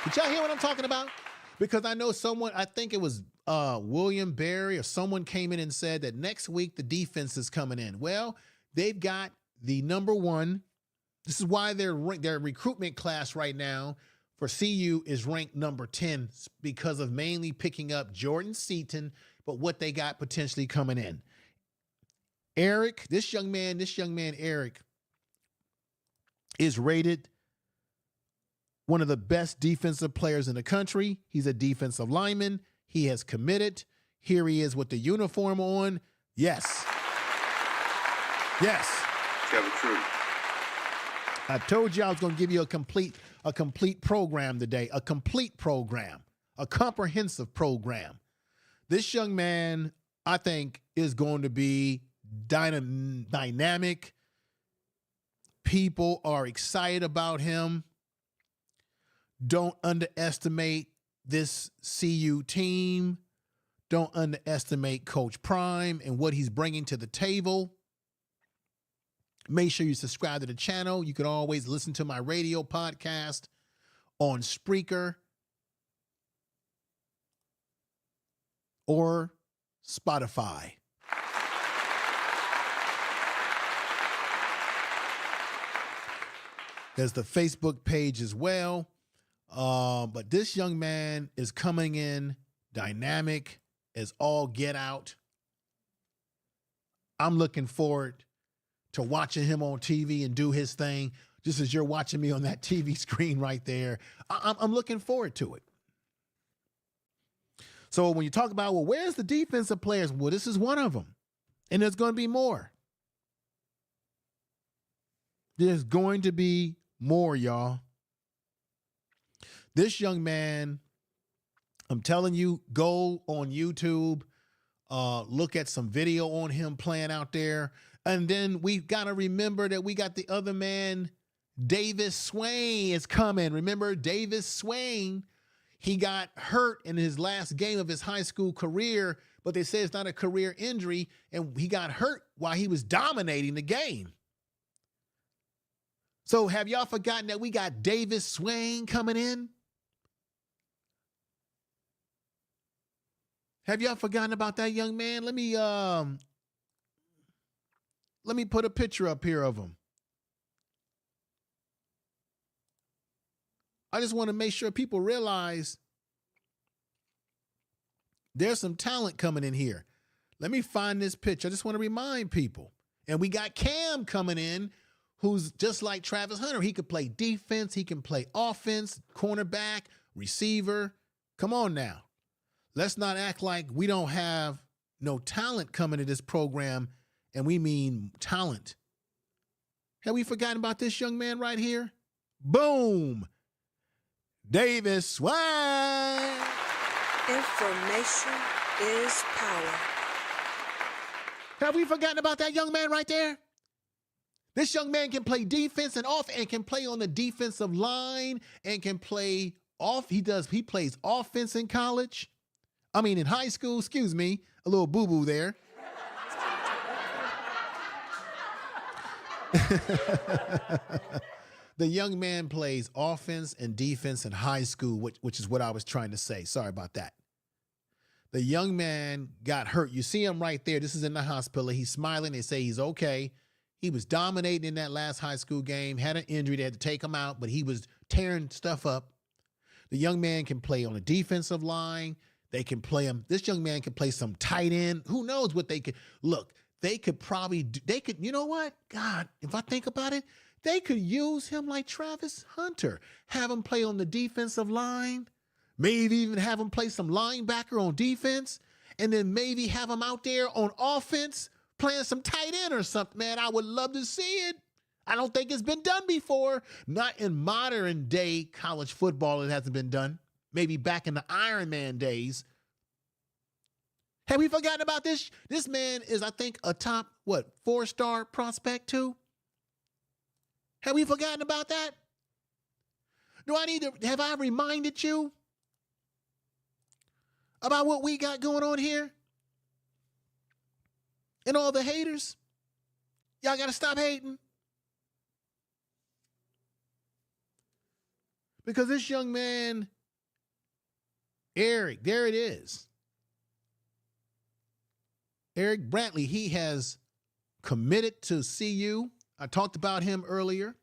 Did y'all hear what I'm talking about? Because I know someone, I think it was William Berry or someone came in and said that next week the defense is coming in. Well, they've got the number one. This is why their recruitment class right now for CU is ranked number 10 because of mainly picking up Jordan Seaton, but what they got potentially coming in. Eric, this young man, Eric, is rated one of the best defensive players in the country. He's a defensive lineman. He has committed. Here he is with the uniform on. Yes. Yes. Tell the truth. I told you I was going to give you a complete program today, a complete program, a comprehensive program. This young man, I think, is going to be dynamic. People are excited about him. Don't underestimate this CU team. Don't underestimate Coach Prime and what he's bringing to the table. Make sure you subscribe to the channel. You can always listen to my radio podcast on Spreaker or Spotify. There's the Facebook page as well. But this young man is coming in dynamic as all get out. I'm looking forward to watching him on TV and do his thing, just as you're watching me on that TV screen right there. I'm looking forward to it. So when you talk about, well, where's the defensive players? Well, this is one of them. And there's going to be more. There's going to be more, y'all. This young man, I'm telling you, go on YouTube, look at some video on him playing out there. And then we've got to remember that we got the other man, Davis Swain, is coming. Remember, Davis Swain, he got hurt in his last game of his high school career, but they say it's not a career injury, and he got hurt while he was dominating the game. So have y'all forgotten that we got Davis Swain coming in? Have y'all forgotten about that young man? Let me put a picture up here of him. I just want to make sure people realize there's some talent coming in here. Let me find this picture. I just want to remind people. And we got Cam coming in, who's just like Travis Hunter. He could play defense. He can play offense, cornerback, receiver. Come on now. Let's not act like we don't have no talent coming to this program, and we mean talent. Have we forgotten about this young man right here? Boom! Davis Swain! Information is power. Have we forgotten about that young man right there? This young man can play defense and off, and can play on the defensive line, and can play off. He plays offense in college. I mean, in high school, excuse me, a little boo-boo there. The young man plays offense and defense in high school, which is what I was trying to say. Sorry about that. The young man got hurt. You see him right there. This is in the hospital. He's smiling. They say he's okay. He was dominating in that last high school game, had an injury. They had to take him out, but he was tearing stuff up. The young man can play on the defensive line. They can play him. This young man can play some tight end. Who knows what they could. Look, they could probably do. They could, you know what? God, if I think about it, they could use him like Travis Hunter. Have him play on the defensive line. Maybe even have him play some linebacker on defense. and then maybe have him out there on offense playing some tight end or something, man. I would love to see it. I don't think it's been done before. Not in modern day college football, it hasn't been done. Maybe back in the Iron Man days. Have we forgotten about this? This man is, I think, a top, 4-star prospect too? Have we forgotten about that? Have I reminded you about what we got going on here? And all the haters? Y'all got to stop hating. Because this young man, Eric, there it is. Eric Brantley, he has committed to CU. I talked about him earlier.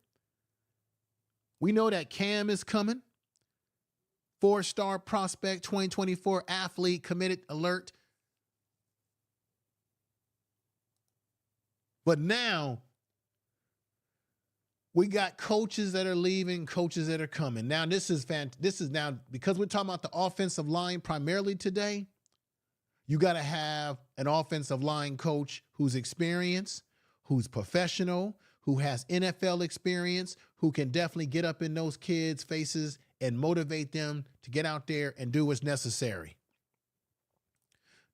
We know that Cam is coming. 4-star prospect, 2024 athlete, committed alert. But now, we got coaches that are leaving, coaches that are coming. Now, this is now, because we're talking about the offensive line primarily today, you got to have an offensive line coach who's experienced, who's professional, who has NFL experience, who can definitely get up in those kids' faces and motivate them to get out there and do what's necessary.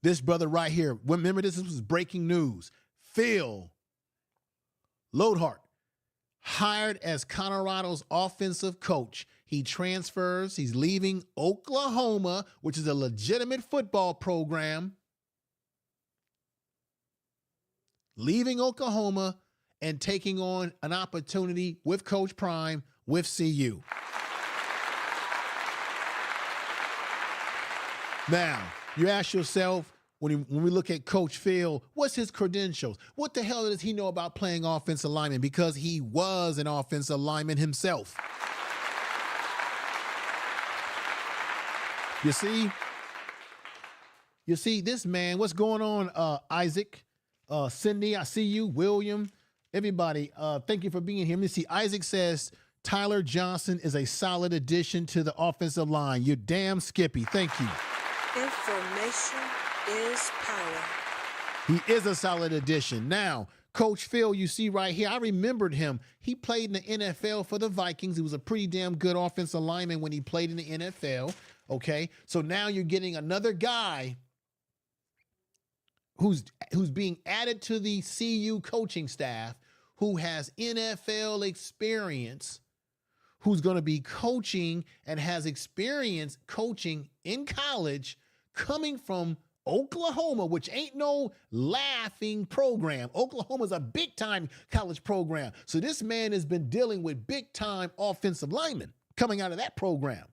This brother right here, remember this was breaking news. Phil Loadholt, hired as Colorado's offensive coach. He transfers. He's leaving Oklahoma, which is a legitimate football program. Leaving Oklahoma and taking on an opportunity with Coach Prime with CU. Now, you ask yourself, when we look at Coach Phil, what's his credentials? What the hell does he know about playing offensive lineman? Because he was an offensive lineman himself. You see this man, what's going on, Isaac, Cindy, I see you, William, everybody, thank you for being here. Let me see, Isaac says, Tyler Johnson is a solid addition to the offensive line. You're damn Skippy, thank you. Information is power. He is a solid addition. Now, Coach Phil, you see right here, I remembered him. He played in the NFL for the Vikings. He was a pretty damn good offensive lineman when he played in the NFL, okay? So now you're getting another guy who's being added to the CU coaching staff, who has NFL experience, who's going to be coaching and has experience coaching in college, coming from Oklahoma, which ain't no laughing program. Oklahoma's a big-time college program. So this man has been dealing with big-time offensive linemen coming out of that program.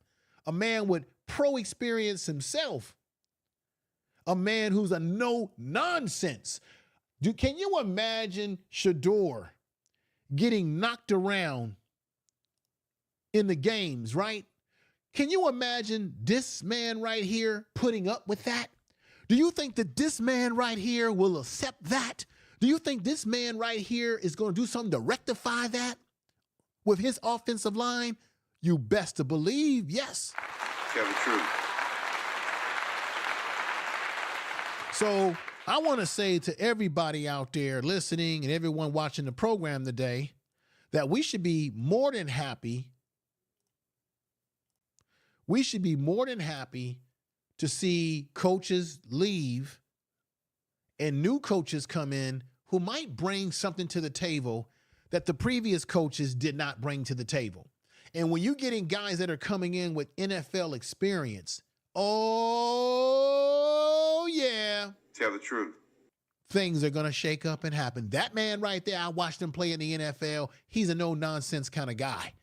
A man with pro experience himself. A man who's a no-nonsense. Can you imagine Shedeur getting knocked around in the games, right? Can you imagine this man right here putting up with that? Do you think that this man right here will accept that? Do you think this man right here is going to do something to rectify that with his offensive line? You best to believe, yes. Tell the truth. So I want to say to everybody out there listening and everyone watching the program today that we should be more than happy. We should be more than happy to see coaches leave and new coaches come in who might bring something to the table that the previous coaches did not bring to the table. And when you're getting guys that are coming in with NFL experience, oh, yeah. Tell the truth. Things are going to shake up and happen. That man right there, I watched him play in the NFL. He's a no-nonsense kind of guy.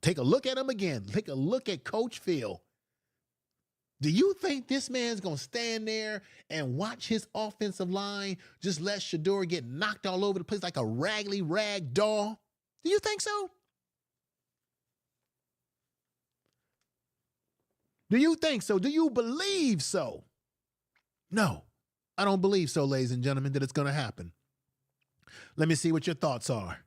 Take a look at him again. Take a look at Coach Phil. Do you think this man's going to stand there and watch his offensive line just let Shedeur get knocked all over the place like a raggedy rag doll? Do you think so? Do you think so? Do you believe so? No, I don't believe so, ladies and gentlemen, that it's going to happen. Let me see what your thoughts are.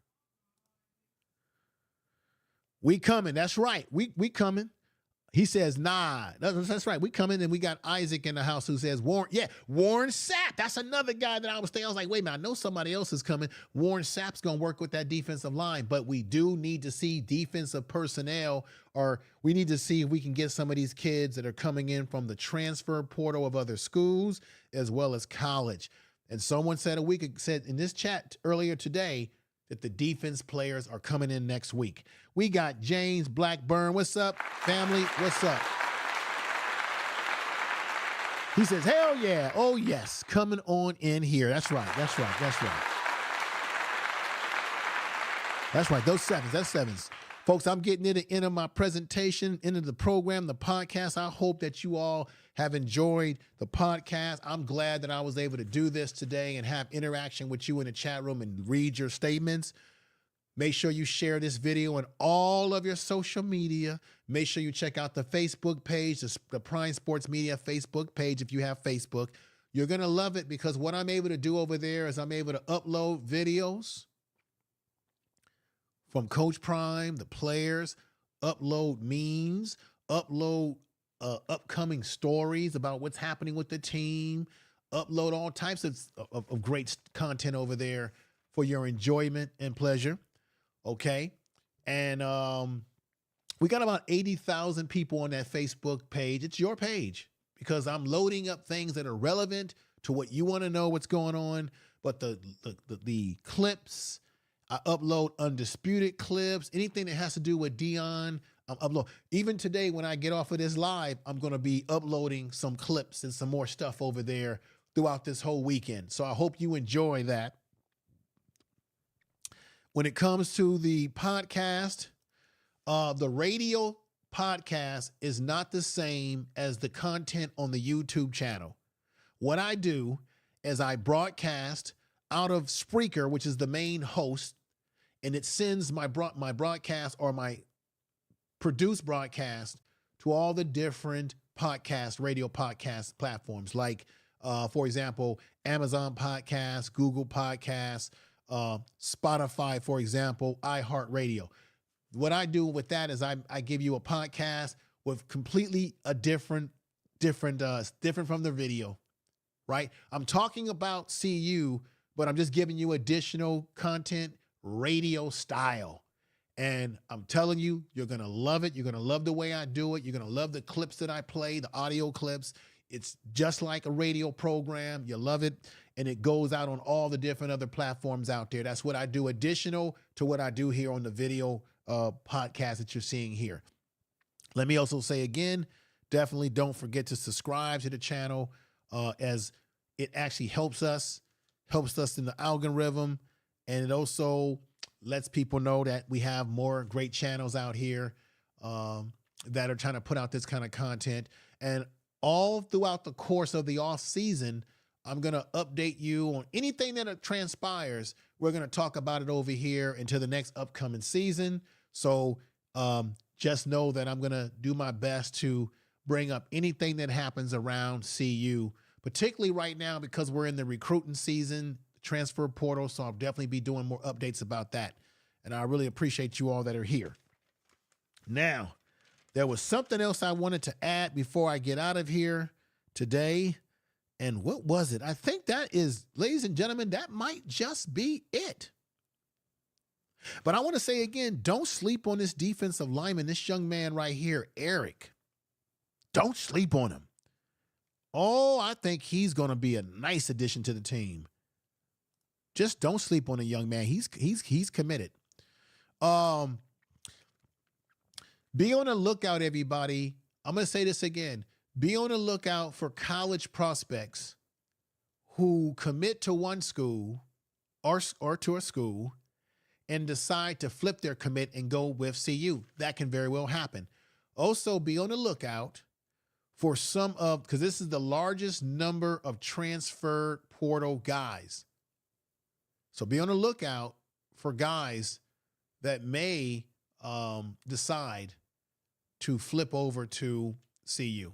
We coming. That's right. We coming. He says, nah. That's right. We come in and we got Isaac in the house who says, Warren Sapp. That's another guy that I was thinking. I was like, wait a minute, I know somebody else is coming. Warren Sapp's going to work with that defensive line, but we do need to see defensive personnel, or we need to see if we can get some of these kids that are coming in from the transfer portal of other schools as well as college. And someone said said in this chat earlier today that the defense players are coming in next week. We got James Blackburn. What's up, family? What's up? He says, hell yeah. Oh, yes. Coming on in here. That's right. That's right. That's right. That's right. Those sevens. That's sevens. Folks, I'm getting near the end of my presentation, end of the program, the podcast. I hope that you all have enjoyed the podcast. I'm glad that I was able to do this today and have interaction with you in the chat room and read your statements. Make sure you share this video on all of your social media. Make sure you check out the Facebook page, the Prime Sports Media Facebook page if you have Facebook. You're going to love it because what I'm able to do over there is I'm able to upload videos from Coach Prime, the players, upload memes, upload upcoming stories about what's happening with the team, upload all types of great content over there for your enjoyment and pleasure. Okay. And we got about 80,000 people on that Facebook page. It's your page because I'm loading up things that are relevant to what you want to know what's going on. But the clips, I upload Undisputed clips, anything that has to do with Deion, I'm upload. Even today, when I get off of this live, I'm going to be uploading some clips and some more stuff over there throughout this whole weekend. So I hope you enjoy that. When it comes to the podcast, the radio podcast is not the same as the content on the YouTube channel. What I do is I broadcast out of Spreaker, which is the main host, and it sends my broadcast or my produced broadcast to all the different radio podcast platforms, like, for example, Amazon Podcasts, Google Podcasts, Spotify, for example, iHeartRadio. What I do with that is I give you a podcast with completely a different from the video, right? I'm talking about CU, but I'm just giving you additional content, radio style. And I'm telling you, you're going to love it. You're going to love the way I do it. You're going to love the clips that I play, the audio clips. It's just like a radio program. You love it. And it goes out on all the different other platforms out there. That's what I do additional to what I do here on the video podcast that you're seeing here. Let me also say again, definitely don't forget to subscribe to the channel as it actually helps us in the algorithm. And it also lets people know that we have more great channels out here that are trying to put out this kind of content. And all throughout the course of the off season, I'm going to update you on anything that transpires. We're going to talk about it over here until the next upcoming season. So just know that I'm going to do my best to bring up anything that happens around CU, particularly right now because we're in the recruiting season, transfer portal. So I'll definitely be doing more updates about that. And I really appreciate you all that are here. Now, there was something else I wanted to add before I get out of here today. And what was it? I think that is, ladies and gentlemen, that might just be it. But I want to say again, don't sleep on this defensive lineman, this young man right here, Eric. Don't sleep on him. Oh, I think he's going to be a nice addition to the team. Just don't sleep on a young man. He's committed. Be on the lookout, everybody. I'm going to say this again. Be on the lookout for college prospects who commit to one school or to a school and decide to flip their commit and go with CU. That can very well happen. Also, be on the lookout for because this is the largest number of transfer portal guys. So be on the lookout for guys that may decide to flip over to CU.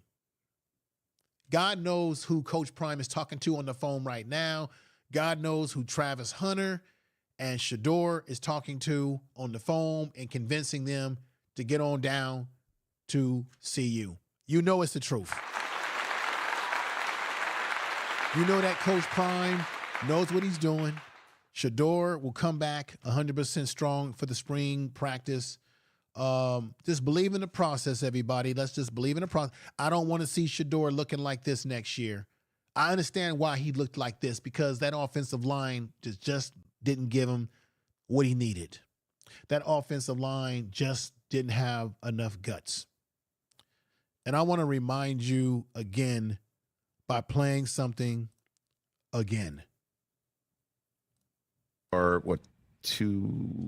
God knows who Coach Prime is talking to on the phone right now. God knows who Travis Hunter and Shedeur is talking to on the phone and convincing them to get on down to CU. You know it's the truth. You know that Coach Prime knows what he's doing. Shedeur will come back 100% strong for the spring practice. Just believe in the process, everybody. Let's just believe in the process. I don't want to see Shedeur looking like this next year. I understand why he looked like this, because that offensive line just didn't give him what he needed. That offensive line just didn't have enough guts. And I want to remind you again by playing something again. Or what,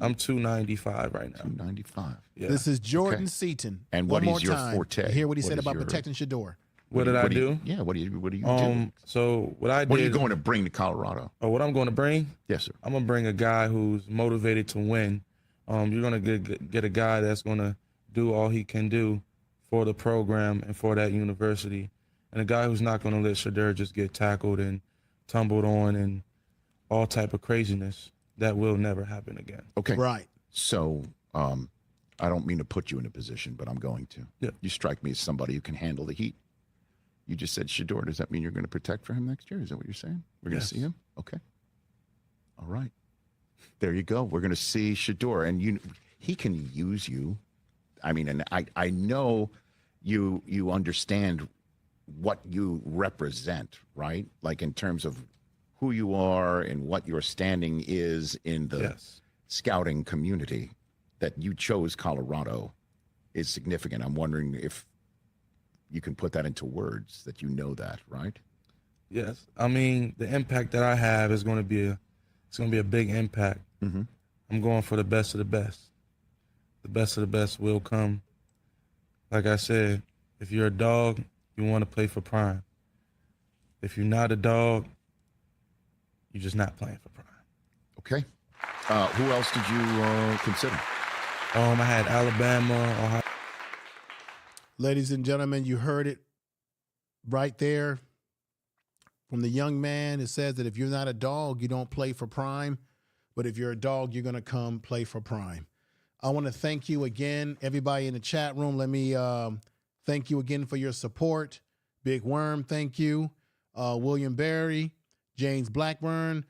I'm 295 right now. 295. Yeah. This is Jordan Seaton. And One what more is your time. forte? Hear what he What said is about your- protecting Shedeur. What did I do? Yeah, what do you do? So what I did. What are you going to bring to Colorado? Oh, what I'm going to bring? Yes, sir. I'm gonna bring a guy who's motivated to win. You're gonna get a guy that's gonna do all he can do for the program and for that university, and a guy who's not gonna let Shedeur just get tackled and tumbled on and all type of craziness. That will never happen again. Okay. Right. So I don't mean to put you in a position, but I'm going to. Yeah. You strike me as somebody who can handle the heat. You just said Shedeur. Does that mean you're going to protect for him next year? Is that what you're saying? We're going to see him? Okay. All right. There you go. We're going to see Shedeur. And he can use you. I mean, and I know you understand what you represent, right? Like in terms of who you are and what your standing is in the scouting community. That you chose Colorado is significant. I'm wondering if you can put that into words, that you know that, right? Yes. I mean, the impact that I have is going to be a big impact. Mm-hmm. I'm going for the best of the best. The best of the best will come. Like I said, if you're a dog, you want to play for Prime. If you're not a dog, you're just not playing for Prime. Okay. Who else did you consider? I had Alabama, Ohio. Ladies and gentlemen, you heard it right there from the young man. It says that if you're not a dog, you don't play for Prime. But if you're a dog, you're going to come play for Prime. I want to thank you again, everybody in the chat room. Let me thank you again for your support. Big Worm, thank you. William Berry, James Blackburn.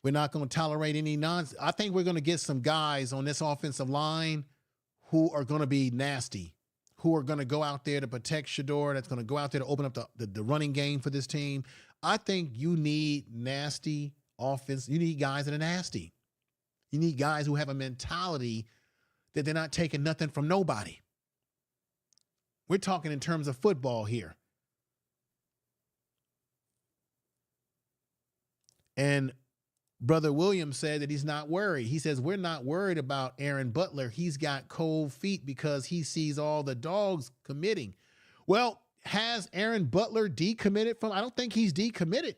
We're not going to tolerate any nonsense. I think we're going to get some guys on this offensive line who are going to be nasty, who are going to go out there to protect Shedeur, that's going to go out there to open up the running game for this team. I think you need nasty offense. You need guys that are nasty. You need guys who have a mentality that they're not taking nothing from nobody. We're talking in terms of football here. And Brother Williams said that he's not worried. He says, we're not worried about Aaron Butler. He's got cold feet because he sees all the dogs committing. Well, has Aaron Butler decommitted from? I don't think he's decommitted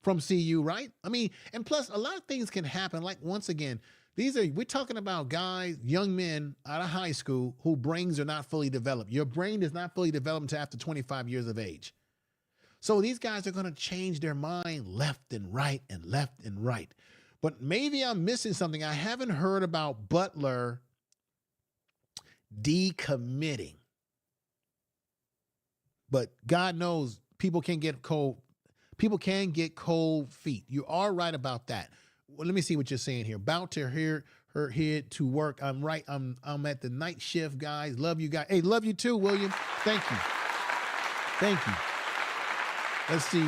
from CU, right? I mean, and plus a lot of things can happen. Like, once again, we're talking about guys, young men out of high school whose brains are not fully developed. Your brain is not fully developed until after 25 years of age. So these guys are going to change their mind left and right and left and right. But maybe I'm missing something. I haven't heard about Butler decommitting. But God knows people can get cold. People can get cold feet. You are right about that. Well, let me see what you're saying here. About to hear her head to work. I'm right. I'm at the night shift, guys. Love you guys. Hey, love you too, William. Thank you. Thank you. Let's see.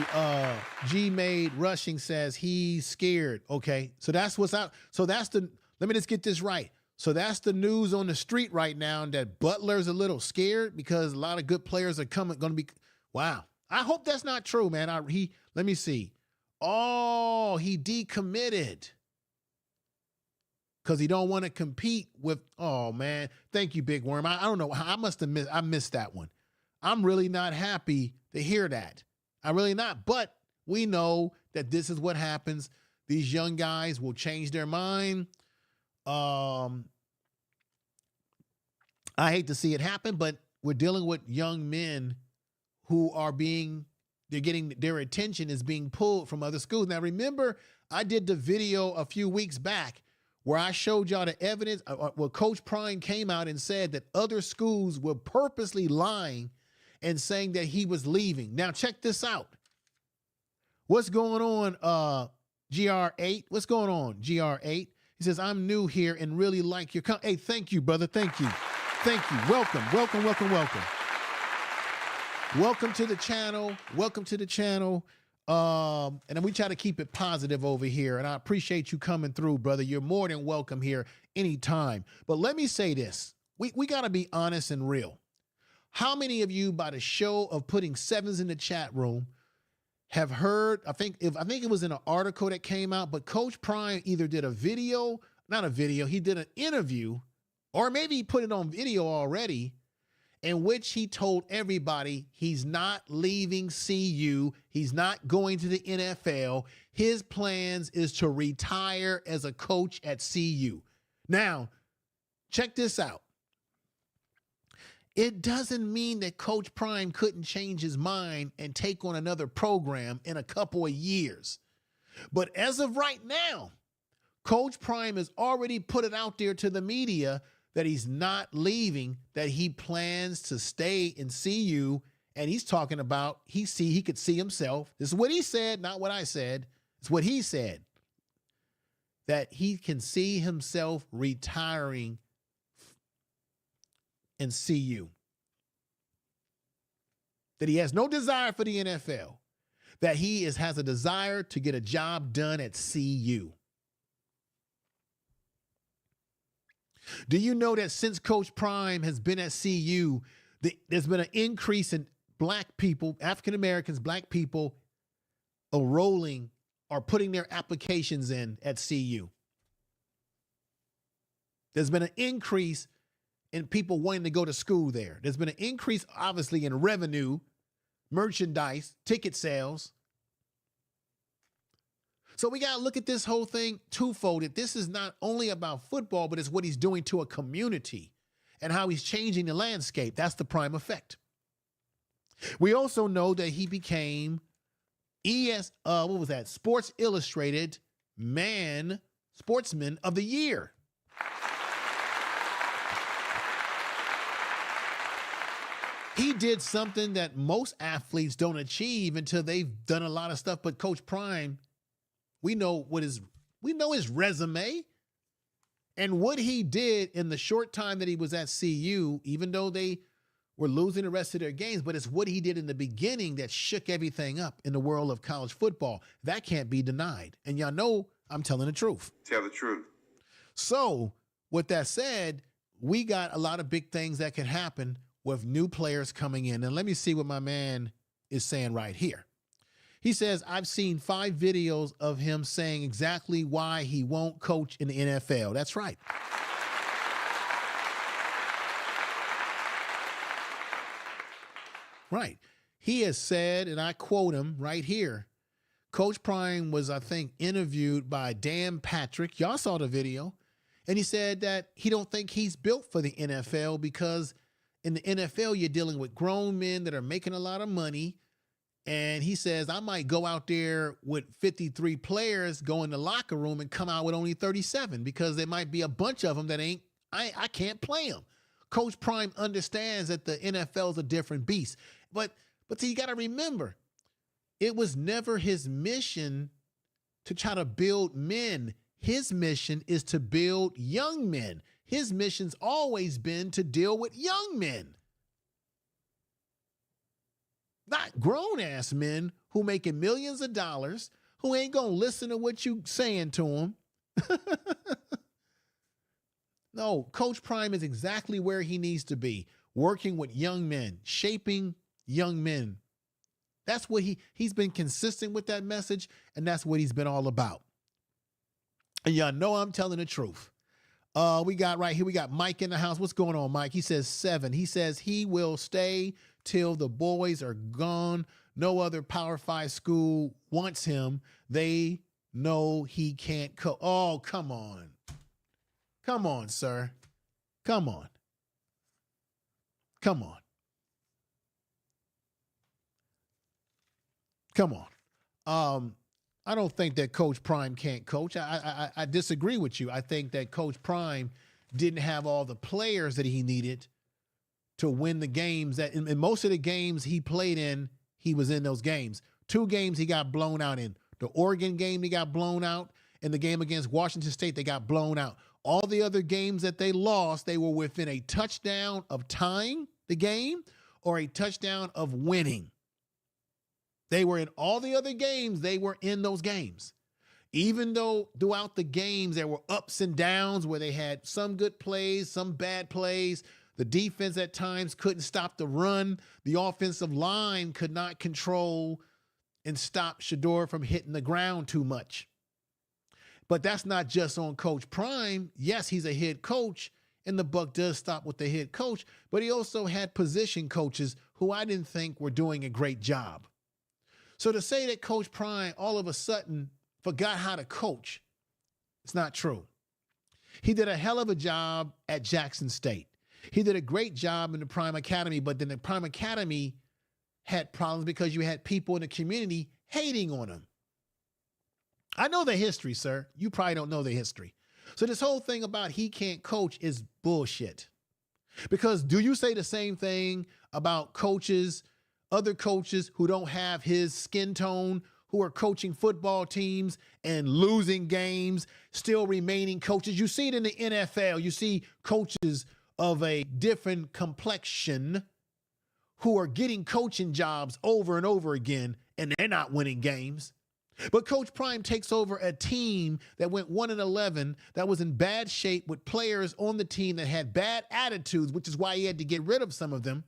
G-Made Rushing says he's scared. Okay. So that's what's out. So let me just get this right. So that's the news on the street right now, that Butler's a little scared because a lot of good players are going to be. Wow. I hope that's not true, man. Let me see. Oh, he decommitted because he don't want to compete with. Oh, man. Thank you, Big Worm. I don't know. I missed that one. I'm really not happy to hear that. I'm really not. But we know that this is what happens. These young guys will change their mind. I hate to see it happen, but we're dealing with young men who are their attention is being pulled from other schools. Now, remember, I did the video a few weeks back where I showed y'all the evidence, where Coach Prime came out and said that other schools were purposely lying and saying that he was leaving. Now, check this out. What's going on, GR8? What's going on, GR8? He says, I'm new here and really like your hey, thank you, brother. Thank you. Thank you. Welcome, welcome, welcome, welcome. Welcome to the channel. Welcome to the channel. And then we try to keep it positive over here. And I appreciate you coming through, brother. You're more than welcome here anytime. But let me say this. We got to be honest and real. How many of you, by the show of putting sevens in the chat room, have heard, I think it was in an article that came out, but Coach Prime either did a video, not a video, he did an interview, or maybe he put it on video already, in which he told everybody he's not leaving CU, he's not going to the NFL. His plans is to retire as a coach at CU. Now, check this out. It doesn't mean that Coach Prime couldn't change his mind and take on another program in a couple of years. But as of right now, Coach Prime has already put it out there to the media that he's not leaving, that he plans to stay in CU, and he's talking about he could see himself. This is what he said, not what I said. It's what he said, that he can see himself retiring in CU. That he has no desire for the NFL. That he has a desire to get a job done at CU. Do you know that since Coach Prime has been at CU, there's been an increase in black people, African Americans, black people enrolling or putting their applications in at CU? There's been an increase in people wanting to go to school there. There's been an increase, obviously, in revenue, merchandise, ticket sales. So we got to look at this whole thing twofold. This is not only about football, but it's what he's doing to a community and how he's changing the landscape. That's the prime effect. We also know that he became Sports Illustrated Sportsman of the Year. He did something that most athletes don't achieve until they've done a lot of stuff. But Coach Prime, we know his resume and what he did in the short time that he was at CU, even though they were losing the rest of their games. But it's what he did in the beginning that shook everything up in the world of college football. That can't be denied. And y'all know I'm telling the truth. Tell the truth. So with that said, we got a lot of big things that can happen with new players coming in. And let me see what my man is saying right here. He says, I've seen 5 videos of him saying exactly why he won't coach in the NFL. That's right. Right. He has said, and I quote him right here, Coach Prime was, I think, interviewed by Dan Patrick. Y'all saw the video. And he said that he don't think he's built for the NFL because in the NFL, you're dealing with grown men that are making a lot of money. And he says, I might go out there with 53 players, go in the locker room and come out with only 37 because there might be a bunch of them that I can't play them. Coach Prime understands that the NFL is a different beast. But see, you got to remember, it was never his mission to try to build men. His mission is to build young men. His mission's always been to deal with young men. Not grown-ass men who making millions of dollars, who ain't going to listen to what you saying to them. No, Coach Prime is exactly where he needs to be, working with young men, shaping young men. That's what he's been consistent with that message, and that's what he's been all about. And y'all know I'm telling the truth. We got right here, we got Mike in the house. What's going on, Mike? He says 7. He says he will stay till the boys are gone. No other Power 5 school wants him. They know he can't coach. Oh, come on. Come on, sir. Come on. Come on. Come on. I don't think that Coach Prime can't coach. I disagree with you. I think that Coach Prime didn't have all the players that he needed to win the games. That in most of the games he played in, he was in those games. 2 games he got blown out in. The Oregon game, he got blown out. And the game against Washington State, they got blown out. All the other games that they lost, they were within a touchdown of tying the game or a touchdown of winning. They were in all the other games, they were in those games. Even though throughout the games there were ups and downs where they had some good plays, some bad plays. The defense at times couldn't stop the run. The offensive line could not control and stop Shedeur from hitting the ground too much. But that's not just on Coach Prime. Yes, he's a head coach, and the buck does stop with the head coach, but he also had position coaches who I didn't think were doing a great job. So to say that Coach Prime all of a sudden forgot how to coach, it's not true. He did a hell of a job at Jackson State. He did a great job in the Prime Academy, but then the Prime Academy had problems because you had people in the community hating on him. I know the history, sir. You probably don't know the history. So this whole thing about he can't coach is bullshit. Because do you say the same thing about coaches, other coaches who don't have his skin tone, who are coaching football teams and losing games, still remaining coaches? You see it in the NFL. You see coaches of a different complexion who are getting coaching jobs over and over again, and they're not winning games. But Coach Prime takes over a team that went 1-11, that was in bad shape with players on the team that had bad attitudes, which is why he had to get rid of some of them.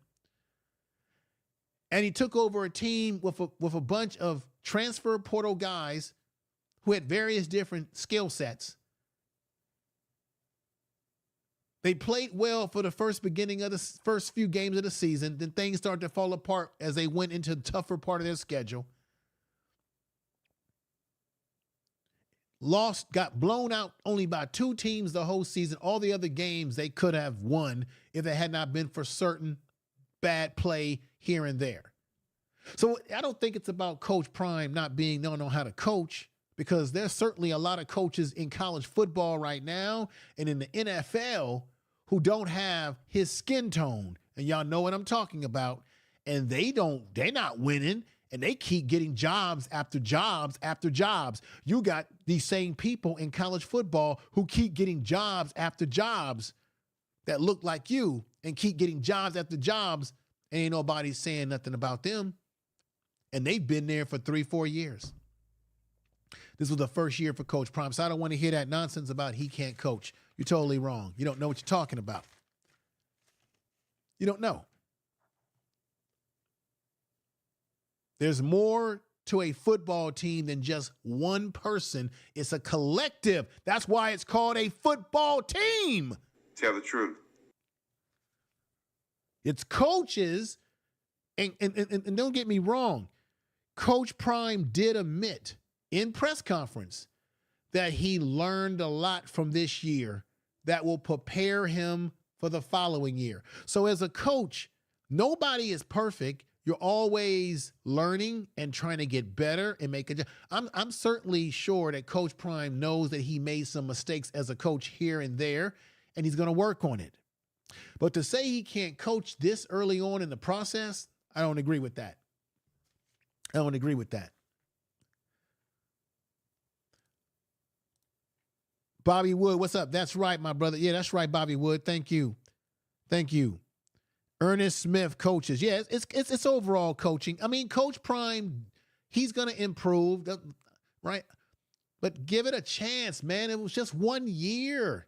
And he took over a team with a bunch of transfer portal guys who had various different skill sets. They played well for the first few games of the season. Then things started to fall apart as they went into the tougher part of their schedule. Lost, got blown out only by 2 teams the whole season. All the other games they could have won if it had not been for certain bad play here and there. So I don't think it's about Coach Prime not know how to coach, because there's certainly a lot of coaches in college football right now and in the NFL who don't have his skin tone. And y'all know what I'm talking about. And they're not winning. And they keep getting jobs after jobs after jobs. You got these same people in college football who keep getting jobs after jobs that look like you and keep getting jobs after jobs, and ain't nobody saying nothing about them. And they've been there for 3-4 years. This was the first year for Coach Prime. So I don't want to hear that nonsense about he can't coach. You're totally wrong. You don't know what you're talking about. You don't know. There's more to a football team than just one person. It's a collective. That's why it's called a football team. Tell the truth. It's coaches, and don't get me wrong, Coach Prime did admit in press conference that he learned a lot from this year that will prepare him for the following year. So as a coach, nobody is perfect. You're always learning and trying to get better and make a. I'm certainly sure that Coach Prime knows that he made some mistakes as a coach here and there, and he's going to work on it. But to say he can't coach this early on in the process, I don't agree with that. I don't agree with that. Bobby Wood, what's up? That's right, my brother. Yeah, that's right, Bobby Wood. Thank you. Thank you. Ernest Smith coaches. Yeah, it's overall coaching. I mean, Coach Prime, he's going to improve, right? But give it a chance, man. It was just 1 year.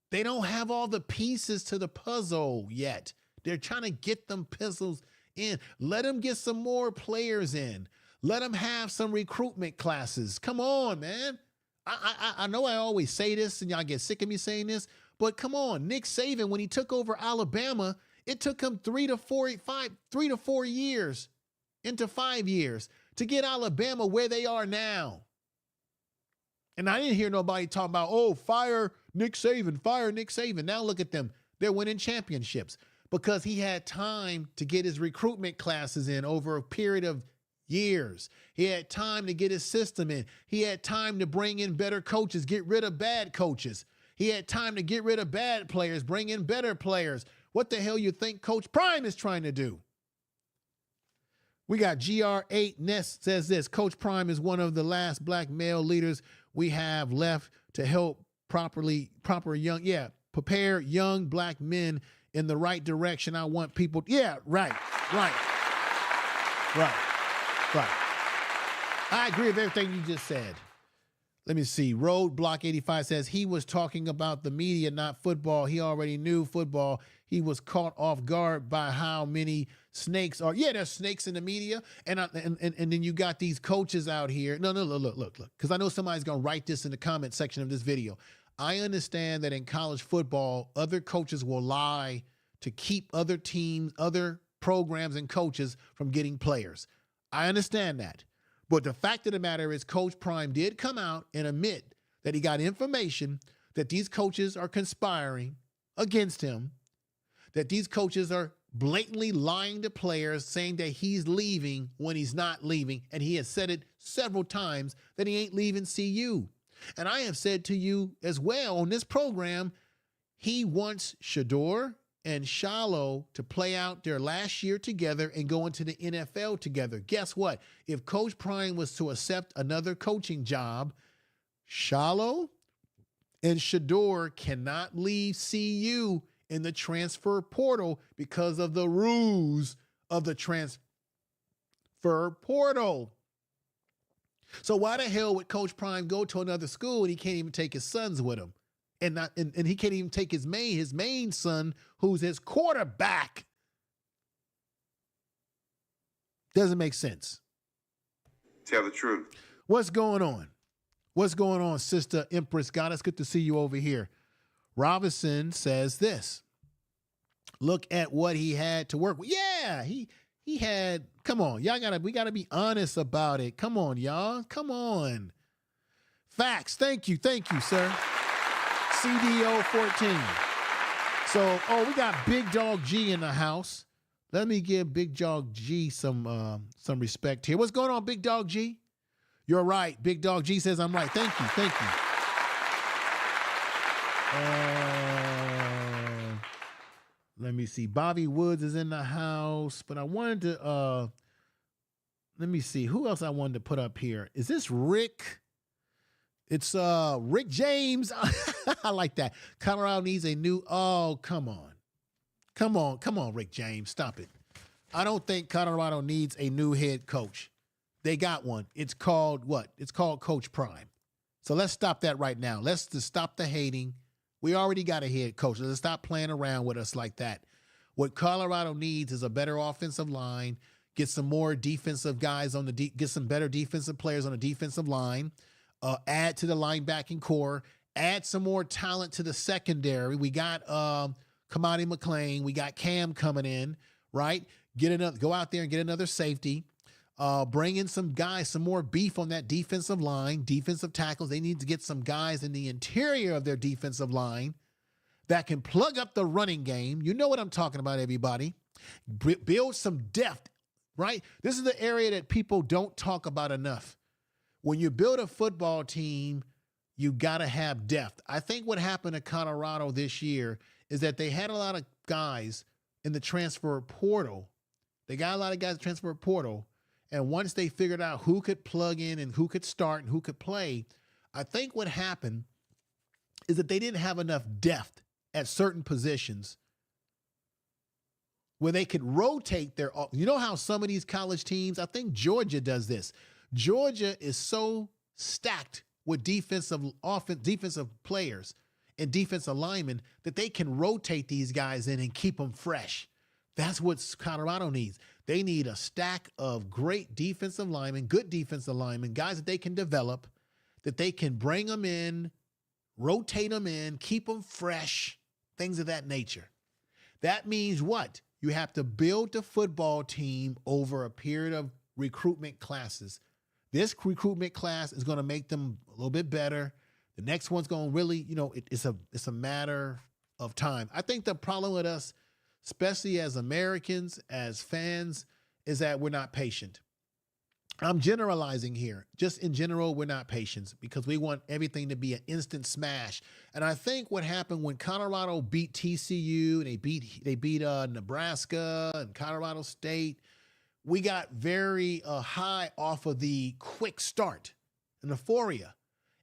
They don't have all the pieces to the puzzle yet. They're trying to get them puzzles in. Let them get some more players in. Let them have some recruitment classes. Come on, man. I know I always say this and y'all get sick of me saying this, but come on. Nick Saban, when he took over Alabama, it took him 3 to 4 years into 5 years to get Alabama where they are now. And I didn't hear nobody talking about, oh, fire Nick Saban, fire Nick Saban. Now look at them. They're winning championships because he had time to get his recruitment classes in over a period of Years. He had time to get his system in. He had time to bring in better coaches, get rid of bad coaches. He had time to get rid of bad players, bring in better players. What the hell you think Coach Prime is trying to do? We got GR8 Nest says this: Coach Prime is one of the last black male leaders we have left to help prepare young black men in the right direction. I want people. Yeah, right. I agree with everything you just said. Let me see. Roadblock 85 says he was talking about the media, not football. He already knew football. He was caught off guard by how many snakes are. Yeah, there's snakes in the media. And then you got these coaches out here. No, look. Because I know somebody's going to write this in the comment section of this video. I understand that in college football, other coaches will lie to keep other teams, other programs and coaches from getting players. I understand that. But the fact of the matter is Coach Prime did come out and admit that he got information that these coaches are conspiring against him, that these coaches are blatantly lying to players, saying that he's leaving when he's not leaving. And he has said it several times that he ain't leaving CU. And I have said to you as well on this program, he wants Shedeur and Shiloh to play out their last year together and go into the NFL together. Guess what? If Coach Prime was to accept another coaching job, Shiloh and Shedeur cannot leave CU in the transfer portal because of the rules of the transfer portal. So why the hell would Coach Prime go to another school and he can't even take his sons with him? And he can't even take his main son, who's his quarterback. Doesn't make sense. Tell the truth. What's going on? What's going on, Sister Empress Goddess? Good to see you over here. Robinson says this. Look at what he had to work with. Yeah, he had, come on, we gotta be honest about it. Come on, y'all. Come on. Facts. Thank you, sir. CDO 14. So, we got Big Dog G in the house. Let me give Big Dog G some respect here. What's going on, Big Dog G? You're right. Big Dog G says I'm right. Thank you. Let me see. Bobby Woods is in the house, but I wanted to, let me see. Who else I wanted to put up here? Is this Rick? It's Rick James. I like that. Colorado needs a new, come on, Rick James. Stop it. I don't think Colorado needs a new head coach. They got one. It's called what? It's called Coach Prime. So let's stop that right now. Let's just stop the hating. We already got a head coach. Let's stop playing around with us like that. What Colorado needs is a better offensive line, get some more defensive guys on get some better defensive players on the defensive line, add to the linebacking core, add some more talent to the secondary. We got Kamani McLean. We got Cam coming in, right? Go out there and get another safety. Bring in some guys, some more beef on that defensive line, defensive tackles. They need to get some guys in the interior of their defensive line that can plug up the running game. You know what I'm talking about, everybody. Build some depth, right? This is the area that people don't talk about enough. When you build a football team, you got to have depth. I think what happened to Colorado this year is that they had a lot of guys in the transfer portal. They got a lot of guys in the transfer portal. And once they figured out who could plug in and who could start and who could play, I think what happened is that they didn't have enough depth at certain positions where they could rotate their, you know how some of these college teams, I think Georgia does this. Georgia is so stacked with defensive players and defensive linemen that they can rotate these guys in and keep them fresh. That's what Colorado needs. They need a stack of great defensive linemen, good defensive linemen, guys that they can develop, that they can bring them in, rotate them in, keep them fresh, things of that nature. That means what? You have to build the football team over a period of recruitment classes. This recruitment class is going to make them a little bit better. The next one's going to really, it's a matter of time. I think the problem with us, especially as Americans, as fans, is that we're not patient. I'm generalizing here. Just in general, we're not patient because we want everything to be an instant smash. And I think what happened when Colorado beat TCU and they beat Nebraska and Colorado State, we got very high off of the quick start and euphoria.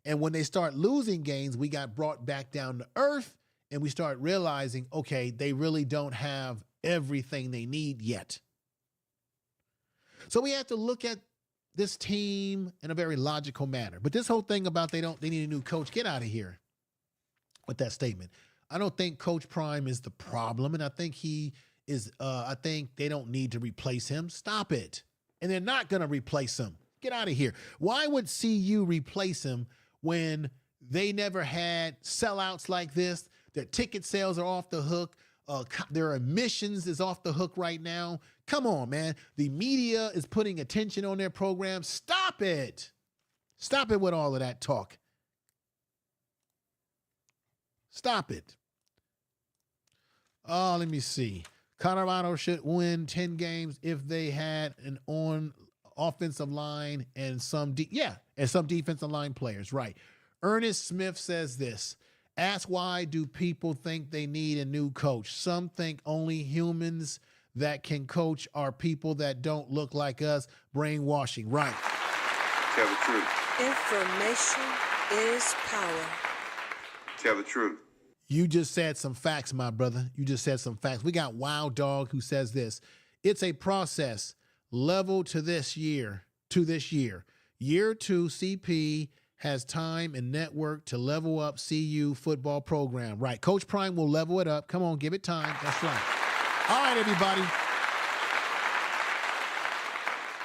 And when they start losing games, we got brought back down to earth and we start realizing, okay, they really don't have everything they need yet. So we have to look at this team in a very logical manner. But this whole thing about they need a new coach, get out of here with that statement. I don't think Coach Prime is the problem, and I think he is I think they don't need to replace him. Stop it. And they're not going to replace him. Get out of here. Why would CU replace him when they never had sellouts like this? Their ticket sales are off the hook. Their admissions is off the hook right now. Come on, man. The media is putting attention on their program. Stop it. Stop it with all of that talk. Stop it. Oh, let me see. Colorado should win 10 games if they had an offensive line and some defensive line players. Right. Ernest Smith says this. Ask why do people think they need a new coach? Some think only humans that can coach are people that don't look like us. Brainwashing. Right. Tell the truth. Information is power. Tell the truth. You just said some facts, my brother. You just said some facts. We got Wild Dog who says this. It's a process level to this year. Year 2, CP has time and network to level up CU football program. Right. Coach Prime will level it up. Come on, give it time. That's right. All right, everybody.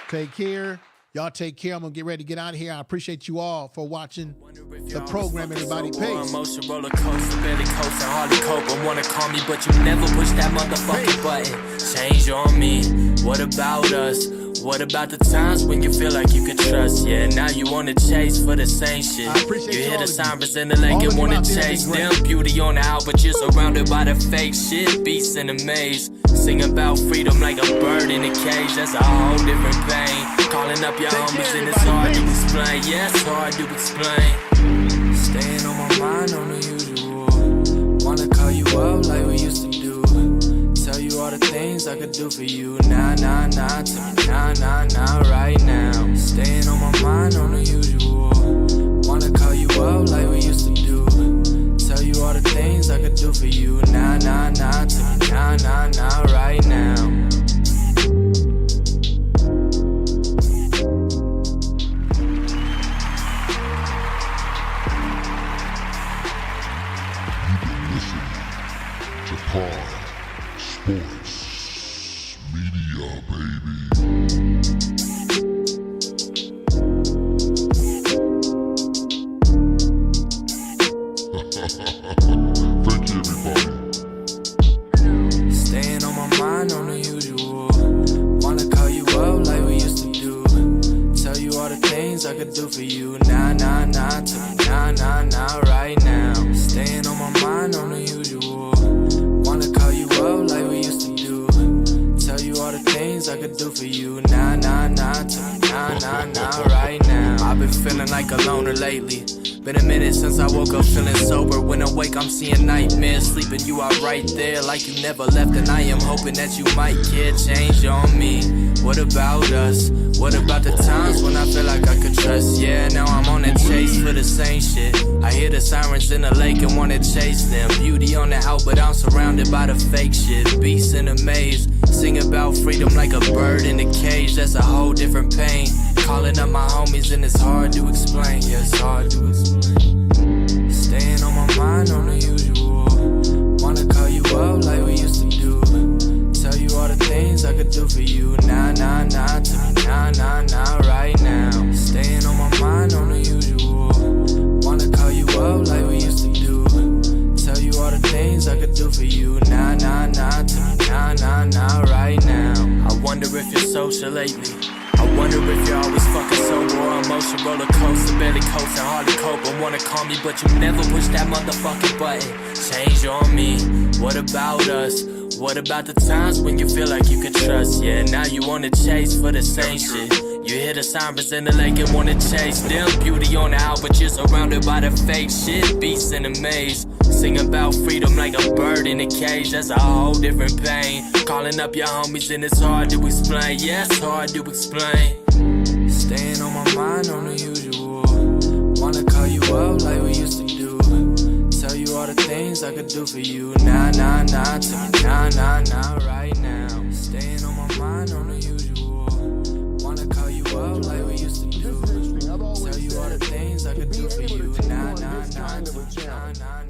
Take care. Y'all take care. I'm going to get ready to get out of here. I appreciate you all for watching the program, everybody. Peace. Emotion roller coaster, barely coasting, hardly cope. I wanna call me, but you never push that motherfucking button. Change on me. What about us? What about the times when you feel like you could trust? Yeah, now you wanna chase for the same shit. You hear the sirens in the lake and wanna chase them. Beauty on the out, but you're surrounded by the fake shit. Beasts in a maze. Sing about freedom like a bird in a cage. That's a whole different pain. Calling up your homies and it's hard to explain. Yeah, it's hard to explain. Staying on my mind on the usual. Wanna call you up like we used to do. Tell you all the things I could do for you. Nah, tell me nah, right now. Staying on my mind on the usual. Wanna call you up like we used to do. Tell you all the things I could do for you. Nah, tell me nah, right now. Sports Media, baby. Thank you, everybody. Staying on my mind on the usual. Wanna call you up like we used to do. Tell you all the things I could do for you. Nah, tell me nah, right now. Staying on my mind on the usual. Wanna call you up like we used to do. Tell you all the things I could do for you. Nah, tell me nah, right now. I've been feeling like a loner lately. Been a minute since I woke up feeling sober. When awake, I'm seeing nightmares. Sleeping, you are right there like you never left. And I am hoping that you might care. Change on me. What about us? What about the times when I feel like I could trust? Yeah, now I'm on a chase for the same shit. I hear the sirens in the lake and wanna chase them. Beauty on the out, but I'm surrounded by the fake shit. Beasts in a maze. Sing about freedom like a bird in a cage. That's a whole different pain. Calling up my homies and it's hard to explain. Yeah, it's hard to explain. Staying on my mind on the usual. Wanna call you up like we used to do. Tell you all the things I could do for you. Nah, tell me nah, right now. Staying on my mind on the usual. Wanna call you up like we used to do. Tell you all the things I could do for you. Nah, tell me nah, right now. I wonder if you're social lately. I wonder if you're always fucking sober or emotion roller coaster, barely coasting, hard to cope. And wanna call me, but you never push that motherfucking button. Change on me. What about us? What about the times when you feel like you could trust? Yeah, now you wanna chase for the same shit. You hear the sirens in the lake and wanna chase them. Beauty on the out, but you're surrounded by the fake shit. Beasts in a maze. Sing about freedom like a bird in a cage. That's a whole different pain. Calling up your homies and it's hard to explain. Yeah, it's hard to explain. Staying on my mind on the usual. Wanna call you up like we used to do. Tell you all the things I could do for you. Nah, nah, nah, tell me nah, nah, nah, right now. Staying on my mind on the usual. Wanna call you up like we used to do. Tell you all the things I could do for you. Nah, nah, nah,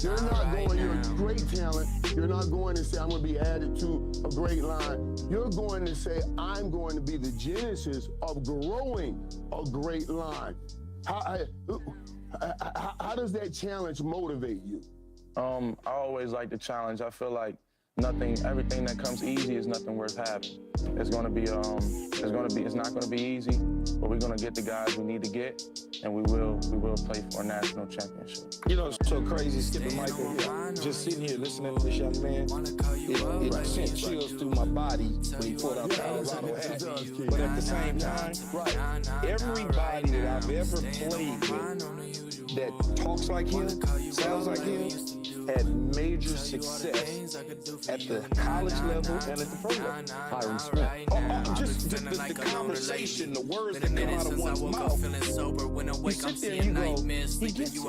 you're not going, you're a great talent. You're not going to say, I'm going to be added to a great line. You're going to say, I'm going to be the genesis of growing a great line. How does that challenge motivate you? I always like the challenge. I feel like everything that comes easy is nothing worth having. It's not gonna be easy, but we're gonna get the guys we need to get, and we will play for a national championship. You know, it's so crazy, skipping Michael here. Just sitting here listening to this young man, it sent chills through my body when he pulled out Colorado hat. But at the same time, everybody that I've ever played with that talks like him, sounds like him, had major success at the college level and at the pro level. Tyron Smith. Just the conversation, the words that come out of one's mouth. You sit there and you go, he gets it.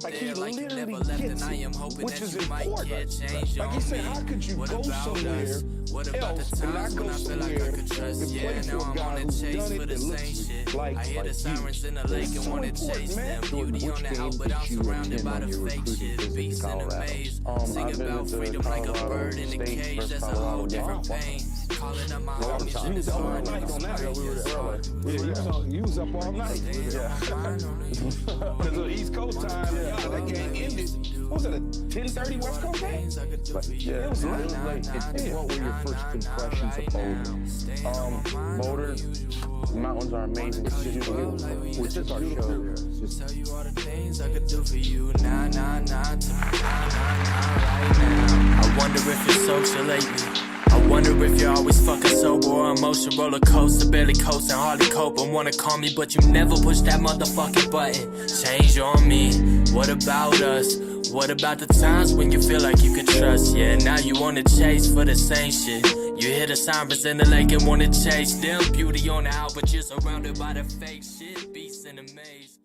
Like he literally gets it, which is important. Like he said, how could you go somewhere else and not go somewhere and play for a guy who's done it that looks like you? It's so important, man. Jordan, which game did you attend on your recruiting visit to Colorado? I visited Colorado State versus Colorado game. You was up all night on that. You was up all night. Yeah. Because of East Coast time, that game ended. What was it, a 10:30 West Coast game? Yeah, it was late. And what were your first impressions of Boulder? Boulder, the mountains are amazing. Which is our show there. Tell you all the things I could do for you. Nah, nah, nah, right now. I wonder if you're social lately. I wonder if you're always fucking sober or emotion roller coaster, barely coasting, hardly cope and wanna call me, but you never push that motherfucking button. Change on me. What about us? What about the times when you feel like you could trust? Yeah, now you wanna chase for the same shit. You hear the sirens in the lake and wanna chase them. Beauty on the out, but you're surrounded by the fake shit. Beasts in a maze.